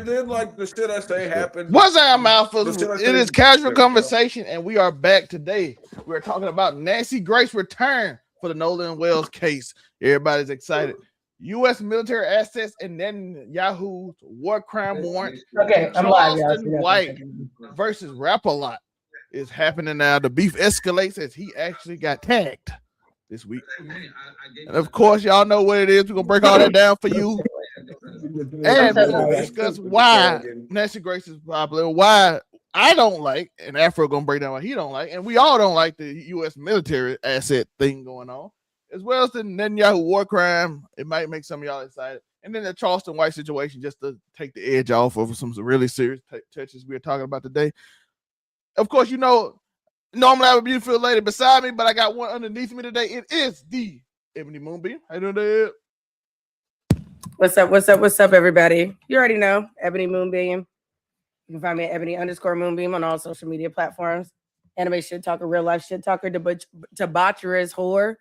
like the shit I say happened. What's our mouth? It is casual conversation, and we are back today. We're talking about Nancy Grace's return for the Nolan Wells case. Everybody's excited. U.S. military assets and Netanyahu's war crime warrant. Okay, I'm live. Charleston White versus Rap-A-Lot is happening now. The beef escalates as he actually got tagged this week. And of course, y'all know what it is. We're gonna break all that down for you. And we're gonna discuss why Nancy Grace is popular, why I don't like, and Afro gonna break down why he don't like, and we all don't like the U.S. military asset thing going on, as well as the Netanyahu war crime. It might make some of y'all excited. And then the Charleston White situation, just to take the edge off of some really serious touches we're talking about today. Of course, you know, normally I have a beautiful lady beside me, but I got one underneath me today. It is the Ebony Moonbeam. How you doing, Dad? What's up? What's up? What's up, everybody? You already know, Ebony Moonbeam. You can find me at Ebony_Moonbeam on all social media platforms. Anime shit talker, real life shit talker, debaucherous whore.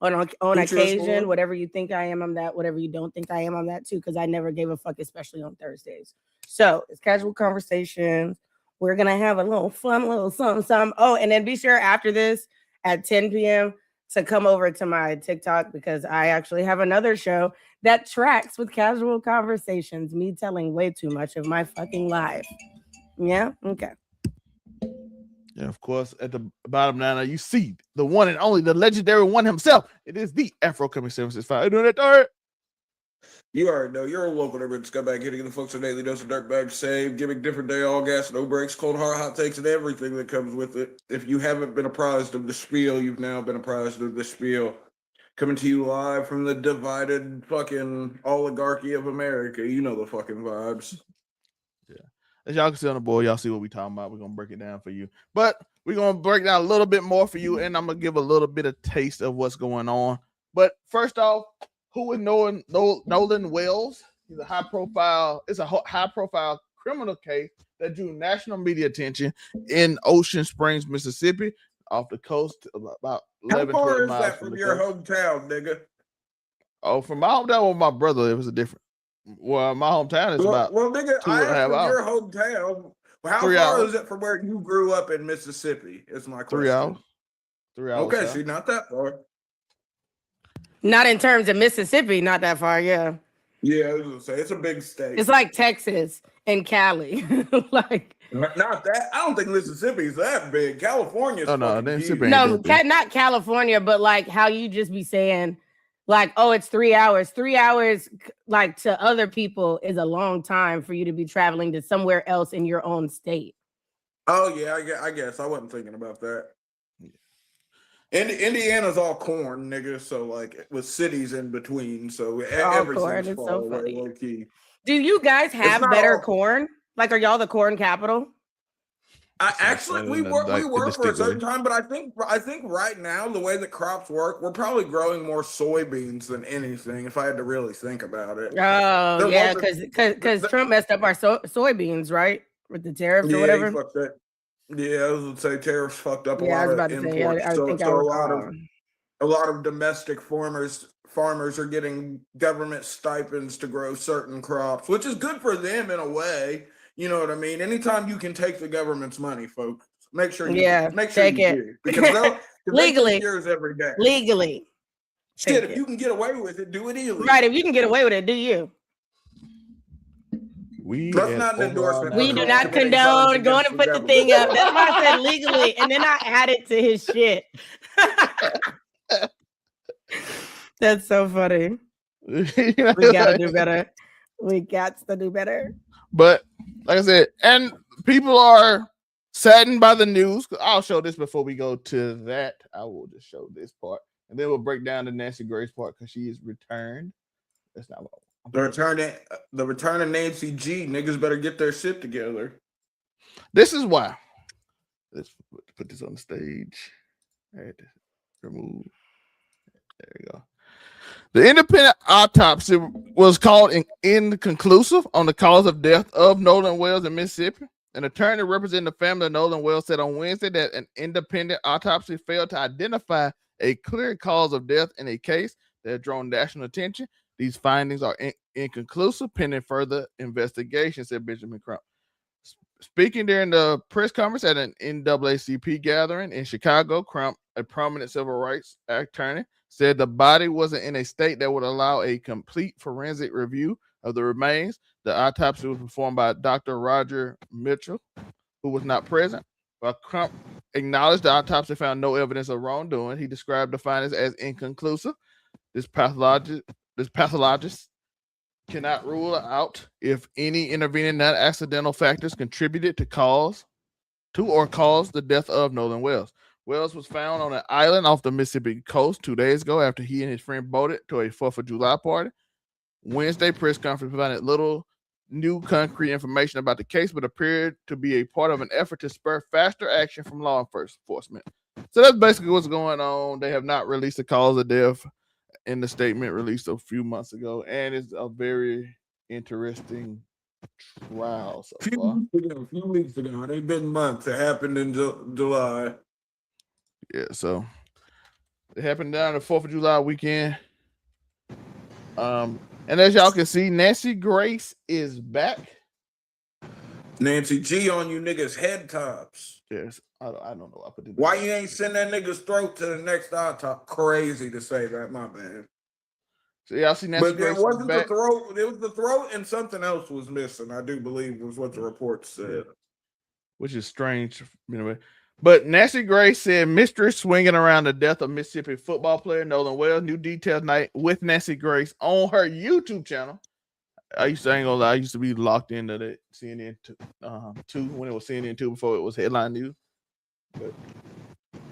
On occasion, whatever you think I am, I'm that. Whatever you don't think I am, I'm that too, because I never gave a fuck, especially on Thursdays. So it's casual conversations. We're going to have a little fun, little something. Oh, and then be sure after this at 10 p.m. to come over to my TikTok, because I actually have another show that tracks with casual conversations, me telling way too much of my fucking life. Yeah? Okay. Yeah, of course, at the bottom now, you see the one and only, the legendary one himself. It is the Afro coming 765. How you doing that, Third? You already know you're a local neighborhood scumbag hitting the folks a daily dose of dirtbag save, giving different day, all gas, no breaks, cold hard hot takes, and everything that comes with it. If you haven't been apprised of the spiel, you've now been apprised of the spiel. Coming to you live from the divided fucking oligarchy of America. You know the fucking vibes. Yeah. As y'all can see on the board, y'all see what we talking about. We're gonna break it down for you. But we're gonna break down a little bit more for you, and I'm gonna give a little bit of taste of what's going on. But first off, who is Nolan Wells? He's a high-profile. It's a high-profile criminal case that drew national media attention in Ocean Springs, Mississippi, off the coast, about 11, 12 miles. How far is that from your hometown, nigga? Oh, from my hometown with my brother, it was a different. Well, my hometown is about. Well, nigga, I asked from your hometown. How far is it from where you grew up in Mississippi? Is my question. 3 hours. 3 hours. Okay, so not that far. Not in terms of Mississippi, not that far, yeah. Yeah, I was gonna say it's a big state. It's like Texas and Cali. Like not that. I don't think Mississippi's that big. California's Mississippi. No, not California, but like how you just be saying, like, oh, it's 3 hours. 3 hours, like to other people, is a long time for you to be traveling to somewhere else in your own state. Oh yeah, I guess I wasn't thinking about that. Indiana's all corn, nigga. So like with cities in between, so everything's far away, low key. Do you guys have better corn? Like, are y'all the corn capital? We were for a certain time, but I think right now the way that crops work, we're probably growing more soybeans than anything. If I had to really think about it. Oh yeah, because Trump messed up our soybeans, right, with the tariffs or whatever. He fucked that. Yeah, I was going to say tariffs fucked up a lot of imports. A lot of domestic farmers are getting government stipends to grow certain crops, which is good for them in a way. You know what I mean? Anytime you can take the government's money, folks, make sure you take it. Do, because legally, yours every day. Legally. Shit, if you can get away with it, do it illegally. Right, if you can get away with it, do you? That's not an endorsement. We do not condone going to put the thing up. That's why I said legally, and then I added to his shit. That's so funny. We gotta do better. We got to do better. But like I said, and people are saddened by the news. I'll show this before we go to that. I will just show this part, and then we'll break down the Nancy Grace part because she is returned. That's not what I want. The return of Nancy G. Niggas better get their shit together. This is why. Let's put this on the stage. I had to remove. There you go. The independent autopsy was called inconclusive on the cause of death of Nolan Wells in Mississippi. An attorney representing the family of Nolan Wells said on Wednesday that an independent autopsy failed to identify a clear cause of death in a case that had drawn national attention. These findings are inconclusive, pending further investigation, said Benjamin Crump. Speaking during the press conference at an NAACP gathering in Chicago, Crump, a prominent civil rights attorney, said the body wasn't in a state that would allow a complete forensic review of the remains. The autopsy was performed by Dr. Roger Mitchell, who was not present. While Crump acknowledged the autopsy found no evidence of wrongdoing, he described the findings as inconclusive. This pathologist cannot rule out if any intervening non-accidental factors contributed to cause the death of Nolan Wells. Wells was found on an island off the Mississippi coast 2 days ago after he and his friend boated to a 4th of July party. Wednesday press conference provided little new concrete information about the case, but appeared to be a part of an effort to spur faster action from law enforcement. So that's basically what's going on. They have not released the cause of death in the statement released a few months ago, and it's a very interesting trial so far. A few weeks ago. It ain't been months. It happened in July. Yeah, so it happened down the 4th of July weekend. And as y'all can see, Nancy Grace is back. Nancy G on you niggas' head tops. Yes, I don't know. I put it. Why you ain't send that nigga's throat to the next autopsy? Crazy to say that, my bad. So y'all see Nancy But Grace it wasn't back? the throat. It was the throat, and something else was missing. I do believe was what the report said. Which is strange, anyway. But Nancy Grace said mystery swinging around the death of Mississippi football player Nolan Wells. New details night with Nancy Grace on her YouTube channel. I used to be locked into the CNN 2 when it was CNN 2 before it was headline news. But,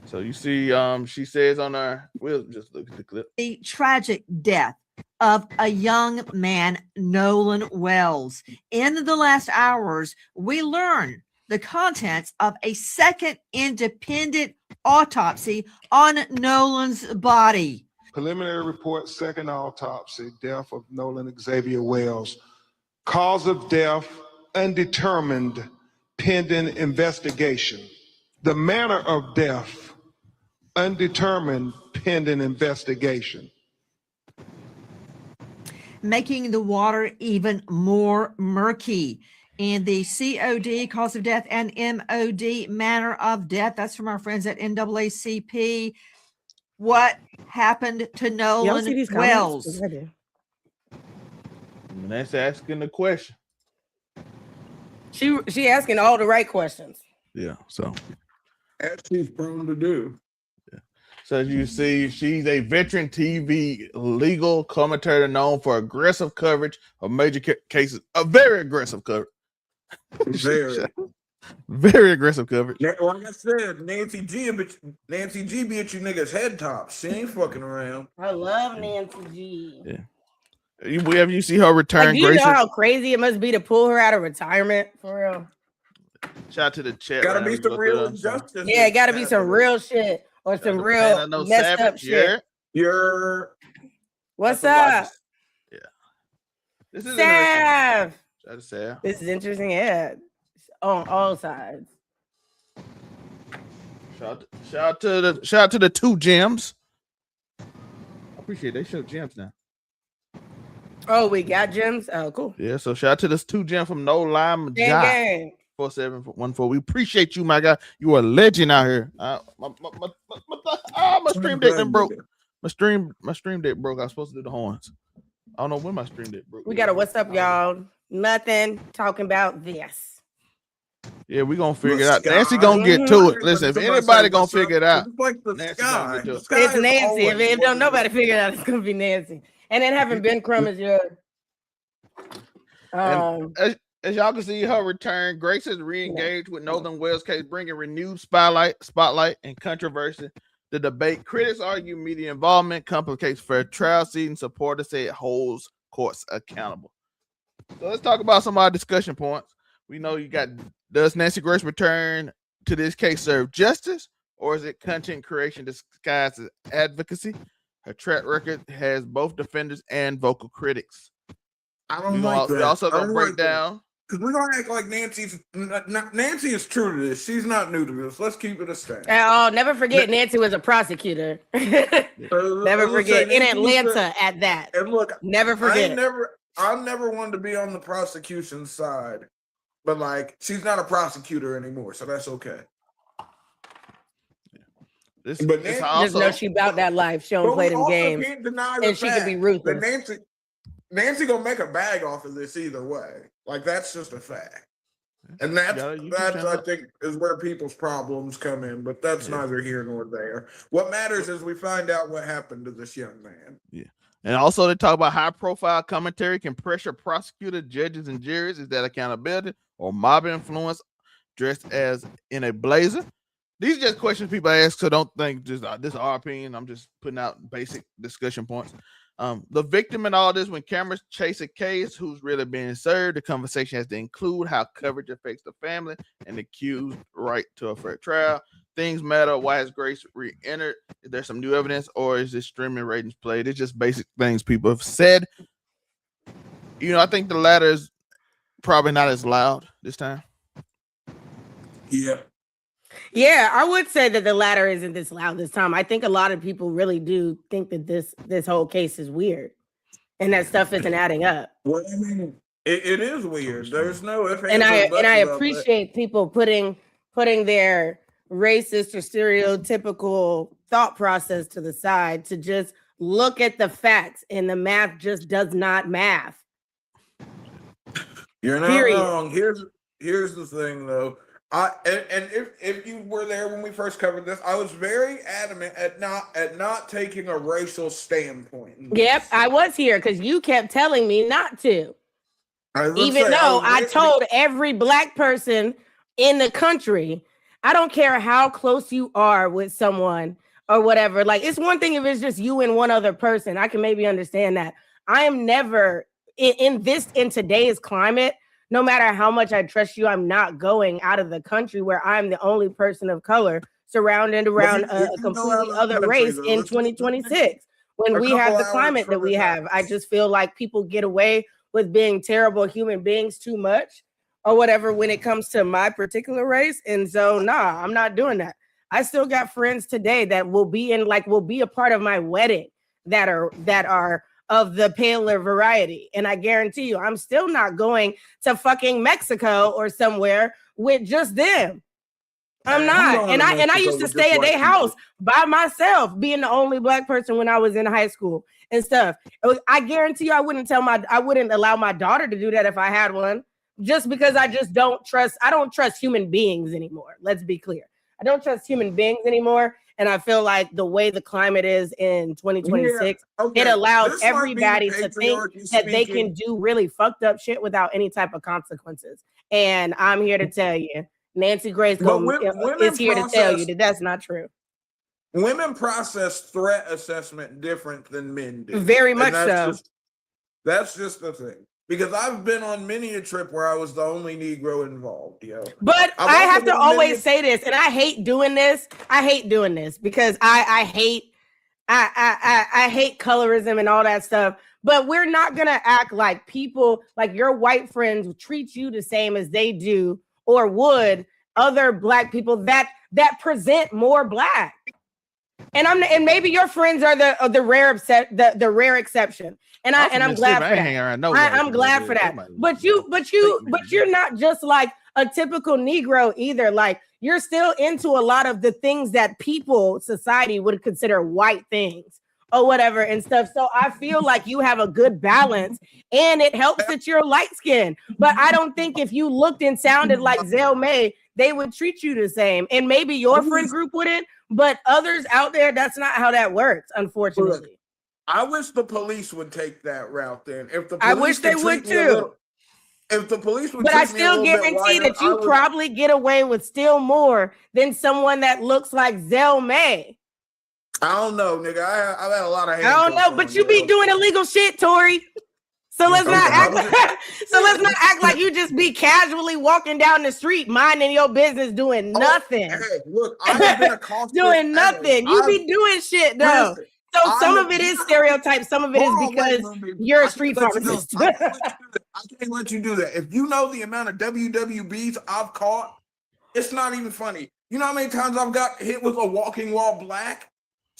so you see, she says on her, we'll just look at the clip. The tragic death of a young man, Nolan Wells. In the last hours, we learned the contents of a second independent autopsy on Nolan's body. Preliminary report, second autopsy, death of Nolan Xavier Wells. Cause of death, undetermined, pending investigation. The manner of death, undetermined, pending investigation. Making the water even more murky. And the COD, cause of death, and MOD, manner of death. That's from our friends at NAACP. What happened to Nolan Wells? That's asking the question. She asking all the right questions. Yeah, so As she's prone to do. Yeah. So as you see, she's a veteran TV legal commentator known for aggressive coverage of major cases. A very aggressive coverage. Very aggressive coverage. Like I said, Nancy G be at you niggas' head tops. She ain't fucking around. I love Nancy G. Yeah. Have you see her return? Like, do you know how crazy it must be to pull her out of retirement? For real. Shout out to the chat. Gotta be some real injustice. Yeah, it gotta be some real shit or some real messed up shit. What's up? Yeah. This is Sav. Shout out to Sav. This is interesting. Yeah. On all sides. Shout out to the two gems. I appreciate they show gems now. Oh, we got gems. Oh, cool. Yeah, so shout out to this two gem from Nolan Wells. 4714. We appreciate you, my guy. You are a legend out here. My stream deck then broke. My stream deck broke. I was supposed to do the horns. I don't know when my stream deck broke. We got a what's up, y'all? Nothing. Talking about this. Yeah, we gonna figure it out. Nancy gonna get to it. Listen, if anybody gonna figure it out, It's Nancy. If don't nobody figure it out, it's gonna be Nancy. And then having Ben Crumb as your as y'all can see her return, Grace has re-engaged with Nolan Wells case, bringing renewed spotlight and controversy. The debate, critics argue media involvement complicates fair trial season. Supporters say it holds courts accountable. So let's talk about some of our discussion points. We know you got, does Nancy Grace return to this case serve justice, or is it content creation disguised as advocacy? Her track record has both defenders and vocal critics. I don't like that. We're also gonna break down Because we're gonna act like Nancy is true to this. She's not new to this. Let's keep it a stand. Oh, never forget, Nancy was a prosecutor. Never forget, in Atlanta at that. And look, never forget. I never wanted to be on the prosecution side, but like, she's not a prosecutor anymore, so that's okay. But Nancy, just know she about that life. She don't play them games, and she can be ruthless. Nancy gonna make a bag off of this either way. Like, that's just a fact. And that's I think is where people's problems come in, but that's neither here nor there. What matters is we find out what happened to this young man. Yeah. And also they talk about high profile commentary can pressure prosecutors, judges, and juries. Is that accountability or mob influence dressed as in a blazer? These are just questions people ask, so don't think just this is our opinion. I'm just putting out basic discussion points. The victim in all this, when cameras chase a case, who's really being served, the conversation has to include how coverage affects the family and the accused right to a fair trial. Things matter. Why has Grace re-entered? Is there some new evidence, or is this streaming ratings played? It's just basic things people have said. You know, I think the latter is probably not as loud this time. Yeah, I would say that the latter isn't this loud this time. I think a lot of people really do think that this whole case is weird and that stuff isn't adding up. Well, I mean, it is weird. There's no ifs, and I appreciate people putting their racist or stereotypical thought process to the side to just look at the facts, and the math just does not math. You're not wrong. Here's the thing though. If you were there when we first covered this, I was very adamant at not taking a racial standpoint. Yep, I was here because you kept telling me not to. Even though I told every black person in the country, I don't care how close you are with someone or whatever. Like, it's one thing if it's just you and one other person. I can maybe understand that. I am never in today's climate. No matter how much I trust you, I'm not going out of the country where I'm the only person of color surrounded around a completely other race in 2026. When we have the climate that we have, I just feel like people get away with being terrible human beings too much or whatever when it comes to my particular race. And so, nah, I'm not doing that. I still got friends today that will be a part of my wedding that are of the paler variety. And I guarantee you, I'm still not going to fucking Mexico or somewhere with just them. I'm not. And I used to stay at their house by myself, being the only black person when I was in high school and stuff. I guarantee you I wouldn't allow my daughter to do that if I had one, just because I don't trust human beings anymore. Let's be clear. I don't trust human beings anymore. And I feel like the way the climate is in 2026, it allows everybody to think that they can do really fucked up shit without any type of consequences. And I'm here to tell you, Nancy Grace is here to tell you that that's not true. Women process threat assessment different than men do. Very much so. That's just the thing. Because I've been on many a trip where I was the only Negro involved, But I have to always say this, and I hate doing this. I hate doing this because I hate colorism and all that stuff. But we're not gonna act like people, like your white friends, treat you the same as they do or would other black people that present more black. And maybe your friends are the rare exception. And I'm glad for that. I'm glad for that. But you're not just like a typical Negro either. Like, you're still into a lot of the things that society would consider white things or whatever and stuff. So I feel like you have a good balance, and it helps that you're light skinned. But I don't think if you looked and sounded like Zell May, they would treat you the same. And maybe your friend group wouldn't, but others out there, that's not how that works, unfortunately. I wish the police would take that route then. I wish they would too. If the police would, but I still guarantee that you probably get away with still more than someone that looks like Zell May. I don't know, nigga. I've had a lot of hate. I don't know, but you be doing illegal shit, Tory. So let's not act like you just be casually walking down the street, minding your business, doing nothing. Hey, look, I've been accosted. Doing nothing. You be doing shit though. So some of it is stereotypes. Some of it is because you're a street pharmacist. I can't let you do that. If you know the amount of WWBs I've caught, it's not even funny. You know how many times I've got hit with a walking while black?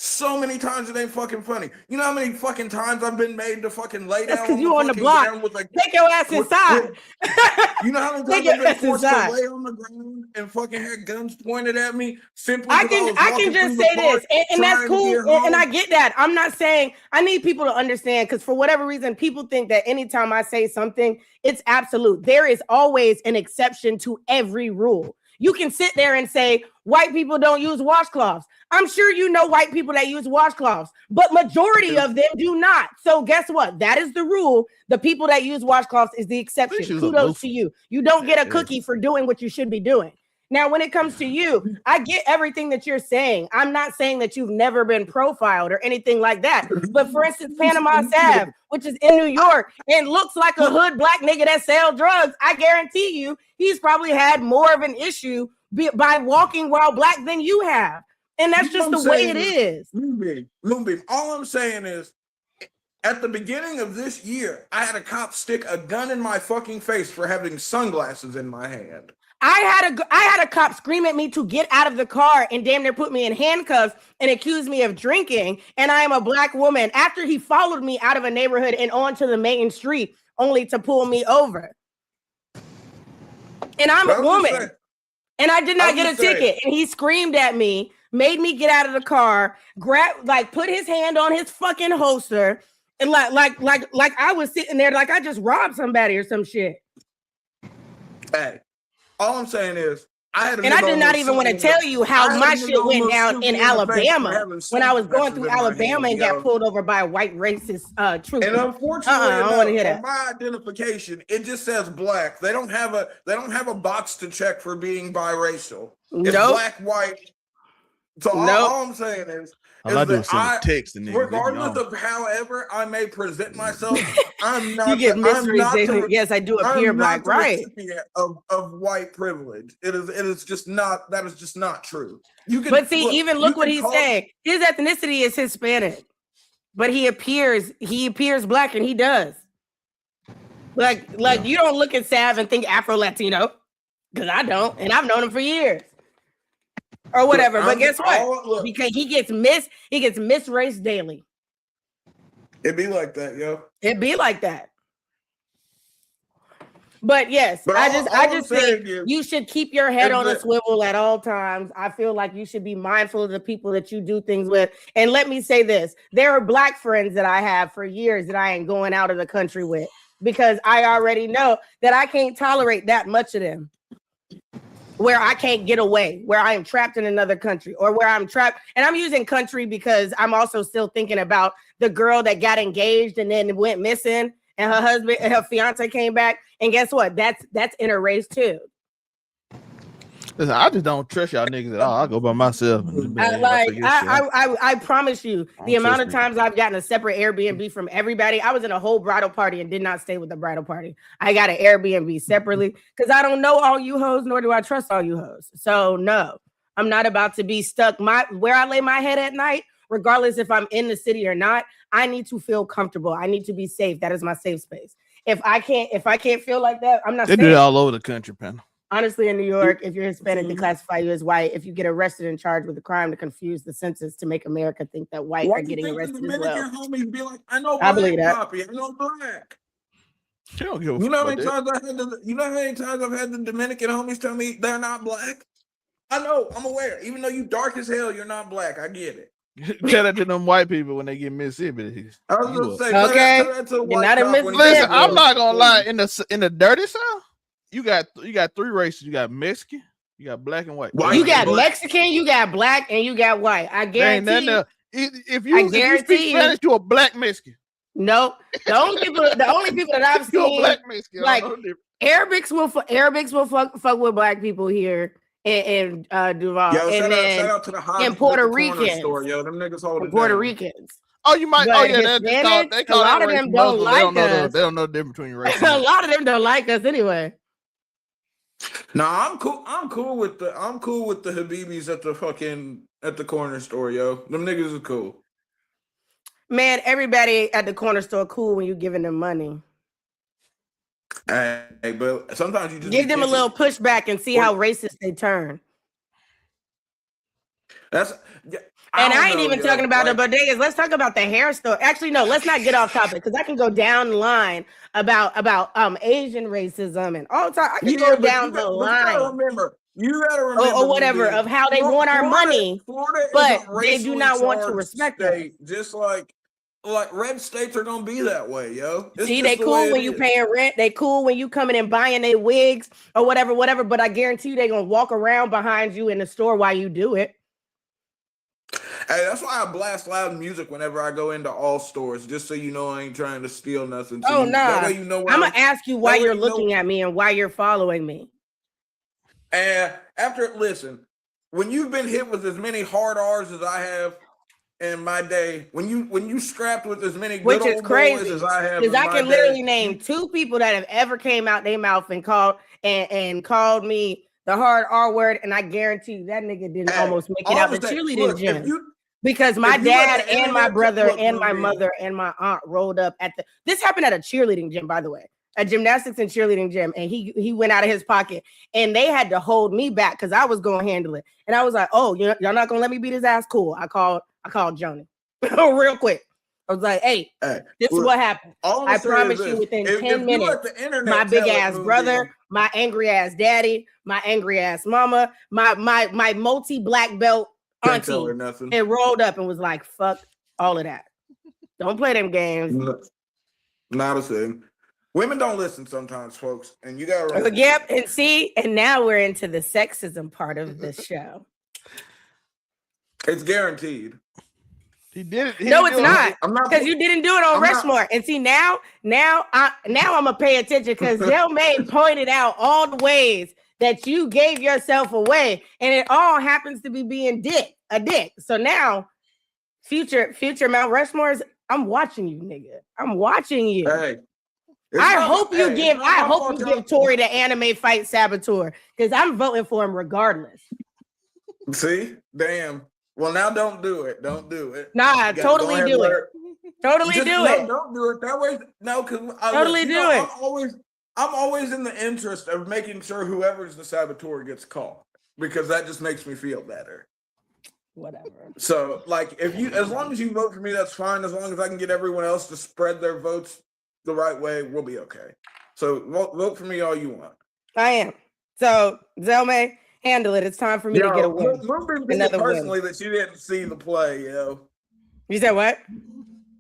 So many times it ain't fucking funny. You know how many fucking times I've been made to fucking lay down? Because you on the block. With, like, take your ass inside. You know how many times I've been forced to lay on the ground and fucking had guns pointed at me? Simply I can just say this, and that's cool, and I get that. I'm not saying I need people to understand, because for whatever reason, people think that anytime I say something, it's absolute. There is always an exception to every rule. You can sit there and say white people don't use washcloths. I'm sure you know white people that use washcloths, but majority of them do not. So guess what? That is the rule. The people that use washcloths is the exception. Kudos to you. You don't get a cookie for doing what you should be doing. Now, when it comes to you, I get everything that you're saying. I'm not saying that you've never been profiled or anything like that. But for instance, Panama Ave, which is in New York and looks like a hood black nigga that sells drugs, I guarantee you he's probably had more of an issue by walking while black than you have. And that's just the way it is. Moonbeam, all I'm saying is, at the beginning of this year, I had a cop stick a gun in my fucking face for having sunglasses in my hand. I had a cop scream at me to get out of the car and damn near put me in handcuffs and accuse me of drinking. And I am a black woman after he followed me out of a neighborhood and onto the main street only to pull me over. And I'm a woman. And I did not get a ticket. And he screamed at me, made me get out of the car, put his hand on his fucking holster, and like I was sitting there like I just robbed somebody or some shit. Hey, all I'm saying is I did not even want to tell you how my shit went down in Alabama when I was going through Alabama and got pulled over by a white racist trooper. And unfortunately, I don't want to hear that. My identification, it just says black. They don't have a box to check for being biracial. It's black, white. So all I'm saying is regardless of however I may present myself, I'm not. You get mysteries. Yes, I do appear black, right? Of white privilege. It is just not. That is just not true. Look what he's saying. His ethnicity is Hispanic, but he appears black, and he does. Like you don't look at Sav and think Afro Latino, because I don't, and I've known him for years. Or whatever, but guess what? Because he gets misraced daily. It be like that, yo. It be like that. But yes, I just think you should keep your head on a swivel at all times. I feel like you should be mindful of the people that you do things with. And let me say this: there are black friends that I have for years that I ain't going out of the country with, because I already know that I can't tolerate that much of them. Where I can't get away, where I am trapped in another country, or where I'm trapped. And I'm using country because I'm also still thinking about the girl that got engaged and then went missing, and her husband and her fiance came back. And guess what? That's interrace too. Listen, I just don't trust y'all niggas at all. I go by myself. I promise you, the amount of times I've gotten a separate Airbnb from everybody. I was in a whole bridal party and did not stay with the bridal party. I got an Airbnb separately because I don't know all you hoes, nor do I trust all you hoes. So no, I'm not about to be stuck. Where I lay my head at night, regardless if I'm in the city or not, I need to feel comfortable. I need to be safe. That is my safe space. If I can't feel like that, I'm not. They do it all over the country, Pan. Honestly, in New York, if you're Hispanic, they classify you as white. If you get arrested and charged with a crime to confuse the census to make America think that white are getting arrested as well. Homies be like, I know I believe that. Copy. I know black. You know how many times I've had the Dominican homies tell me they're not black? I know, I'm aware. Even though you dark as hell, you're not black. I get it. Tell that to them white people when they get Mississippi. I was gonna say, okay. You're not in Mississippi. Listen, I'm not gonna lie. In the dirty South, you got three races. You got Mexican, you got black and white. You got Mexican, you got black, and you got white. I guarantee you. If you speak Spanish, you're a black Mexican. Nope. The only people that I've seen, black Mexican, like Arabics will fuck with black people here in Duval. Yo, and shout out to the in Puerto Ricans. Store, yo, them niggas holding Puerto Ricans. Oh, you might. But they call a lot of them don't like us. They don't know the difference between races. A lot of them don't like us anyway. Nah, I'm cool. I'm cool with the Habibis at the corner store, yo. Them niggas are cool. Man, everybody at the corner store cool when you giving them money. Hey, but sometimes you just Give them a little pushback and see how racist they turn. That's And I ain't even talking about the bodegas. Let's talk about the hair store. Actually, no, let's not get off topic because I can go down the line about Asian racism and all time. I can go down the line. You gotta remember, or whatever of how they want our money, but they do not want to respect us. Just like red states are gonna be that way, yo. See, they cool when you paying rent. They cool when you coming and buying their wigs or whatever. But I guarantee you, they gonna walk around behind you in the store while you do it. Hey, that's why I blast loud music whenever I go into all stores, just so you know I ain't trying to steal nothing. Oh no! That way you know I'm gonna ask you why you're looking at me and why you're following me. And listen, when you've been hit with as many hard R's as I have in my day, when you strapped with as many good old boys as I have, because I can literally name 2 people that have ever came out their mouth and called me the hard R word, and I guarantee you that nigga didn't almost make it out the cheerleading gym. Because my dad and my brother and my mother and my aunt rolled up this happened at a cheerleading gym, by the way, a gymnastics and cheerleading gym. And he went out of his pocket and they had to hold me back because I was going to handle it. And I was like, oh, y'all not going to let me beat his ass? Cool. I called Joni real quick. I was like, hey, this is what happened. I promise you within 10 minutes, my big ass brother, my angry ass daddy, my angry ass mama, my multi-black belt auntie, and rolled up and was like, fuck all of that. Don't play them games. Not a thing. Women don't listen sometimes, folks. And you got to Yep. And see, and now we're into the sexism part of this show. It's guaranteed. He did it. No, it's not. Because you didn't do it on Rushmore. And see, now I'm gonna pay attention because Del May pointed out all the ways that you gave yourself away, and it all happens to be being a dick. So now, future Mount Rushmore's, I'm watching you, nigga. I'm watching you. Hey, I hope you give Tory the anime fight saboteur because I'm voting for him regardless. See, damn. Well, now don't do it. Don't do it. Nah, totally do it. Totally do it. Don't do it that way. No, because totally do it. I'm always in the interest of making sure whoever's the saboteur gets caught because that just makes me feel better. Whatever. So, like, as long as you vote for me, that's fine. As long as I can get everyone else to spread their votes the right way, we'll be okay. So, vote for me all you want. I am. So, Zelmay, handle it. It's time for me to get a win. Another personally win. That you didn't see the play, yo. You said what?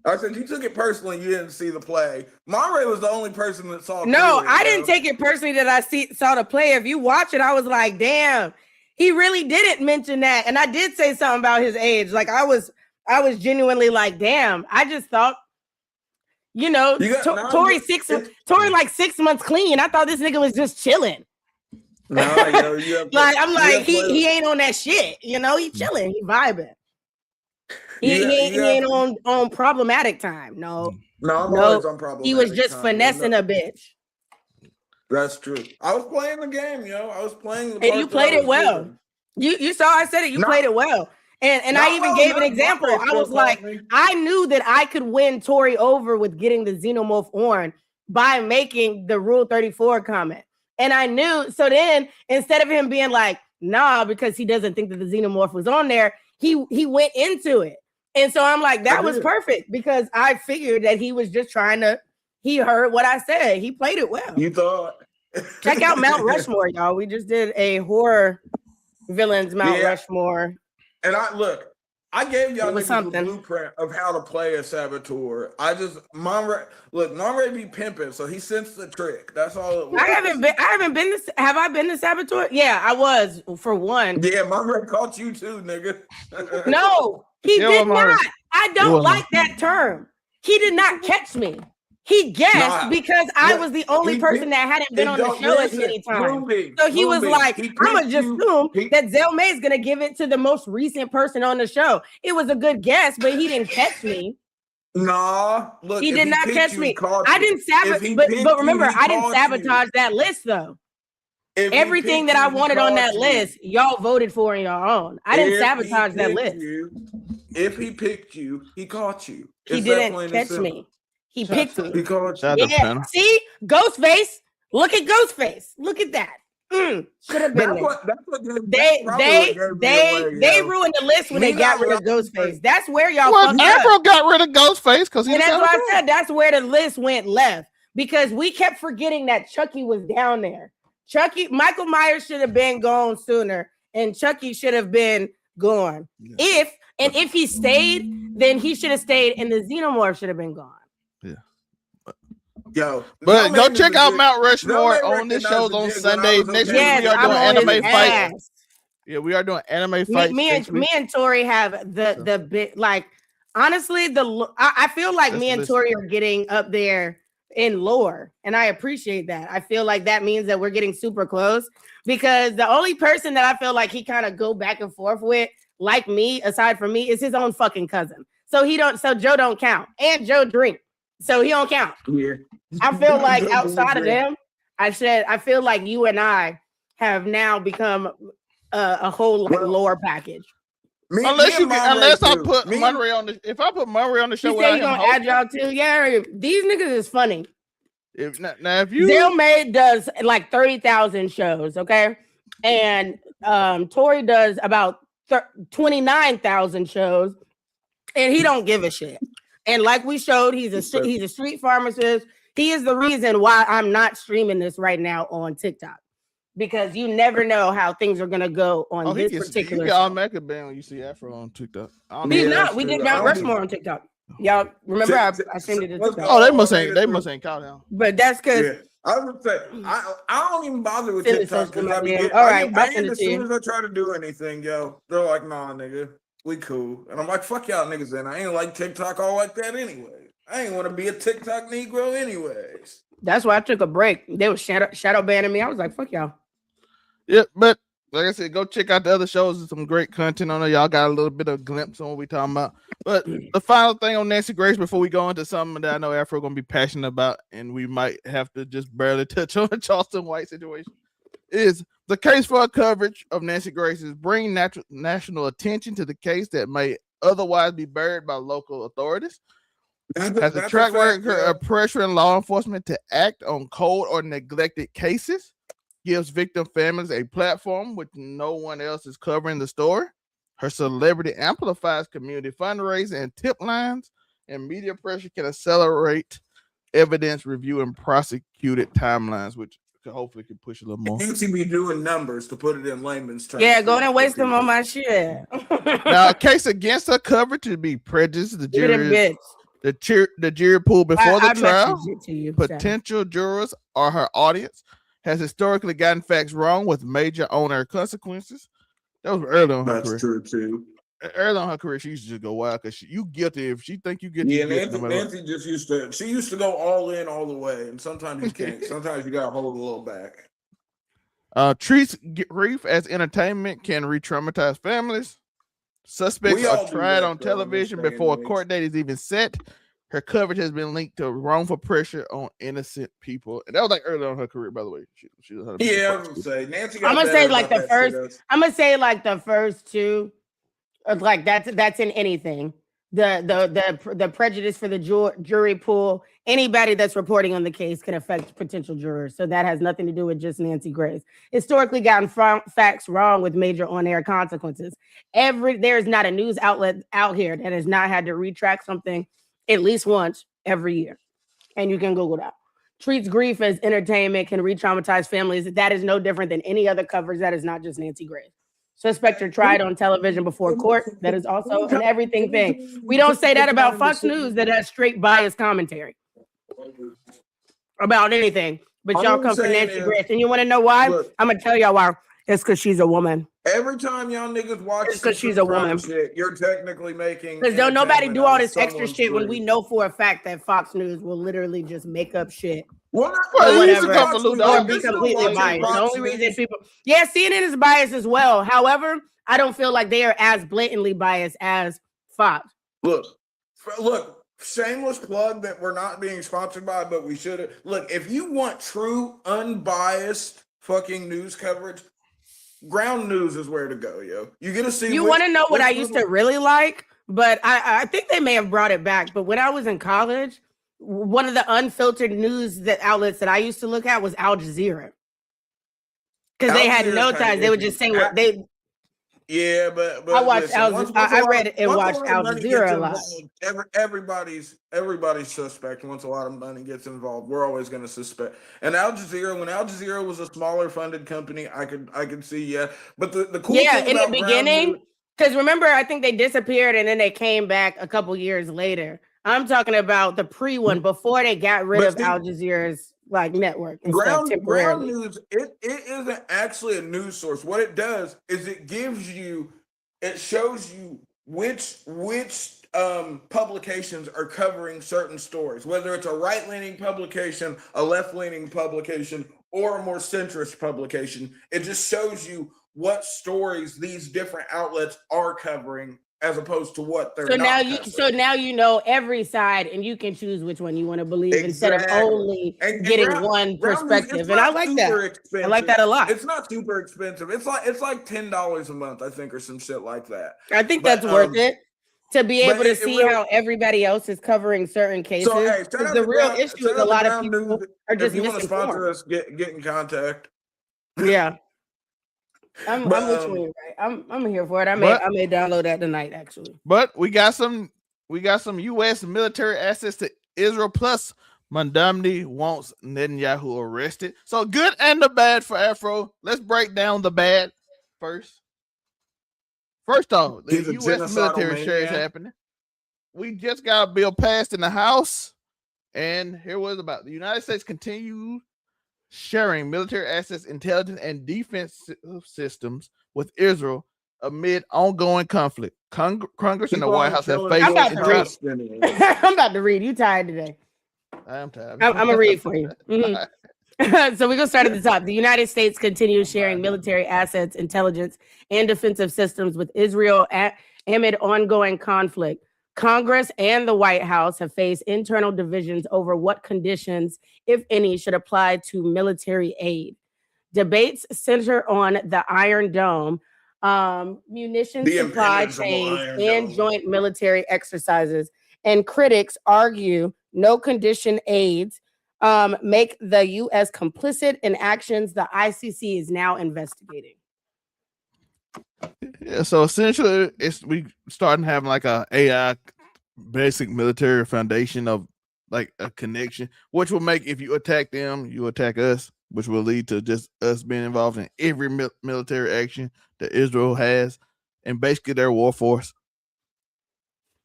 I said you took it personally. You didn't see the play. Monray was the only person that saw. No, I didn't take it personally that I saw the play. If you watch it, I was like, damn, he really didn't mention that. And I did say something about his age. Like I was genuinely like, damn. I just thought, Tory like 6 months clean. I thought this nigga was just chilling. No, I'm like, he ain't on that shit. He chilling, he vibing. He ain't on problematic time. No, I'm always on problematic. He was just finessing a bitch. That's true. I was playing the game, I was playing the and you played it well. You saw I said it. You played it well. And I even gave an example. I was like, I knew that I could win Tory over with getting the xenomorph on by making the Rule 34 comment. And I knew. So then instead of him being like, nah, because he doesn't think that the xenomorph was on there, he went into it. And so I'm like, that was perfect because I figured that he was just he heard what I said. He played it well. You thought. Check out Mount Rushmore, y'all. We just did a horror villains Mount Rushmore. And I gave y'all the blueprint of how to play a saboteur. Monray be pimping, so he sensed the trick. That's all it was. Have I been the saboteur? Yeah, I was for one. Yeah, Monray caught you too, nigga. No, he did not. I don't like that term. He did not catch me. He guessed because I was the only person that hadn't been on the show as many times. So he was like, I'm going to just assume that Zelmay is going to give it to the most recent person on the show. It was a good guess, but he didn't catch me. Nah, look. He did not catch me. I didn't sabotage, but remember, I didn't sabotage that list though. Everything that I wanted on that list, y'all voted for in your own. I didn't sabotage that list. If he picked you, he caught you. He didn't catch me. He picked me. He caught you. Yeah. See, Ghostface. Look at Ghostface. Look at that. Should have been there. They ruined the list when they got rid of Ghostface. That's where y'all. Well, Afro got rid of Ghostface because and that's what I said. That's where the list went left because we kept forgetting that Chucky was down there. Michael Myers should have been gone sooner, and Chucky should have been gone. Yeah. If he stayed, then he should have stayed, and the Xenomorph should have been gone. Yeah. Yo, but go check out Mount Rushmore on this show's on Sunday. Next week we are doing anime fights. Yeah, we are doing anime fights. Me and Tori have the bit. Like honestly, I feel like me and Tori are getting up there in lore, and I appreciate that. I feel like that means that we're getting super close because the only person that I feel like he kind of go back and forth with, like me, aside from me, is his own fucking cousin. So Joe don't count, and Joe drink, so he don't count. Yeah. I feel like outside of them, I feel like you and I have now become a whole lore package. Unless I put Murray on the. If I put Murray on the show, you gonna add y'all too? Yeah, these niggas is funny. If you Zell May does like 30,000 shows, okay, and Tori does about 29,000 shows, and he don't give a shit. And like we showed, he's a street pharmacist. He is the reason why I'm not streaming this right now on TikTok. Because you never know how things are gonna go on this particular. He automatically ban when you see Afro on TikTok. He's not. We did Mount Rushmore on TikTok. Y'all remember I streamed it to TikTok. Oh, they must ain't caught him. But that's because I would say I don't even bother with TikTok because I get banned as soon as I try to do anything, yo. They're like, nah, nigga, we cool, and I'm like, fuck y'all niggas. Then I ain't like TikTok all like that anyway. I ain't want to be a TikTok Negro anyways. That's why I took a break. They were shadow banning me. I was like, fuck y'all. Yeah, but like I said, go check out the other shows. There's some great content on there. Y'all got a little bit of glimpse on what we talking about. But the final thing on Nancy Grace before we go into something that I know Afro going to be passionate about, and we might have to just barely touch on the Charleston White situation, is the case for coverage of Nancy Grace is bringing national attention to the case that may otherwise be buried by local authorities. Has a track record of pressuring law enforcement to act on cold or neglected cases. Gives victim families a platform which no one else is covering the story. Her celebrity amplifies community fundraising and tip lines, and media pressure can accelerate evidence review and prosecuted timelines, which hopefully can push a little more. Nancy be doing numbers to put it in layman's terms. Yeah, go and waste them on my shit. Now, a case against her coverage to be prejudiced. The jury pool before the trial, potential jurors or her audience has historically gotten facts wrong with major on-air consequences. That was early on her career. That's true too. Early on her career, she used to just go wild because you guilty. If she think you guilty, Nancy just used to go all in all the way, and sometimes you can't. Sometimes you gotta hold a little back. Treats grief as entertainment can re-traumatize families. Suspects are tried on television before a court date is even set. Her coverage has been linked to wrongful pressure on innocent people, and that was like early on in her career, by the way. She was I was gonna say Nancy. I'm gonna say like the first. I'm gonna say like the first two, like that's in anything. The prejudice for the jury pool. Anybody that's reporting on the case can affect potential jurors, so that has nothing to do with just Nancy Grace. Historically, gotten facts wrong with major on-air consequences. There is not a news outlet out here that has not had to retract something at least once every year. And you can Google that. Treats grief as entertainment, can re-traumatize families. That is no different than any other coverage that is not just Nancy Grace. Suspects are tried on television before court. That is also an everything thing. We don't say that about Fox News that has straight biased commentary about anything. But y'all come for Nancy Grace. And you want to know why? I'm going to tell y'all why. It's because she's a woman. Every time y'all niggas watch, it's because she's a woman. Shit, you're technically making. Because don't nobody do all this extra shit when we know for a fact that Fox News will literally just make up shit. Well, whatever, or be completely biased. The only reason people, CNN is biased as well. However, I don't feel like they are as blatantly biased as Fox. Look. Shameless plug that we're not being sponsored by, but we should. Look, if you want true, unbiased fucking news coverage, ground news is where to go, yo. You get to see. You want to know what I used to really like? But I think they may have brought it back. But when I was in college, one of the unfiltered news outlets that I used to look at was Al Jazeera. Because they had no ties. They would just say what they. Yeah, but I watched I read and watched Al Jazeera a lot. Everybody's suspect once a lot of money gets involved. We're always going to suspect. And Al Jazeera, when Al Jazeera was a smaller funded company, I could see, yeah. But the cool thing in the about beginning, because remember, I think they disappeared and then they came back a couple years later. I'm talking about the pre one before they got rid of Al Jazeera's like network. Ground news, it isn't actually a news source. What it does is it shows you which publications are covering certain stories, whether it's a right-leaning publication, a left-leaning publication, or a more centrist publication. It just shows you what stories these different outlets are covering as opposed to what they're not covering. Now you know every side and you can choose which one you want to believe instead of only getting one perspective. And I like that. I like that a lot. It's not super expensive. It's like $10 a month, I think, or some shit like that. I think that's worth it to be able to see how everybody else is covering certain cases. So, hey, the real issue is a lot of people are just if you want to sponsor misinformed. us, get in contact. Yeah. I'm with you, right? I'm here for it. I may download that tonight, actually. But we got some U.S. military assets to Israel. Plus, Mamdani wants Netanyahu arrested. So good and the bad for Afro. Let's break down the bad first. First off, the U.S. military share is happening. We just got a bill passed in the House, and here was about the United States continue sharing military assets, intelligence, and defense systems with Israel amid ongoing conflict. Congress and the White House have faced. I'm about to read. You tired today? I am tired. I'm gonna read for you. Mm-hmm. So we're gonna start at the top. The United States continues sharing military assets, intelligence, and defensive systems with Israel amid ongoing conflict. Congress and the White House have faced internal divisions over what conditions, if any, should apply to military aid. Debates center on the Iron Dome, munitions supply chains, and joint military exercises. And critics argue no condition aids make the U.S. complicit in actions the ICC is now investigating. Yeah, so essentially, we starting having like a AI basic military foundation of like a connection, which will make if you attack them, you attack us, which will lead to just us being involved in every military action that Israel has, and basically their war force.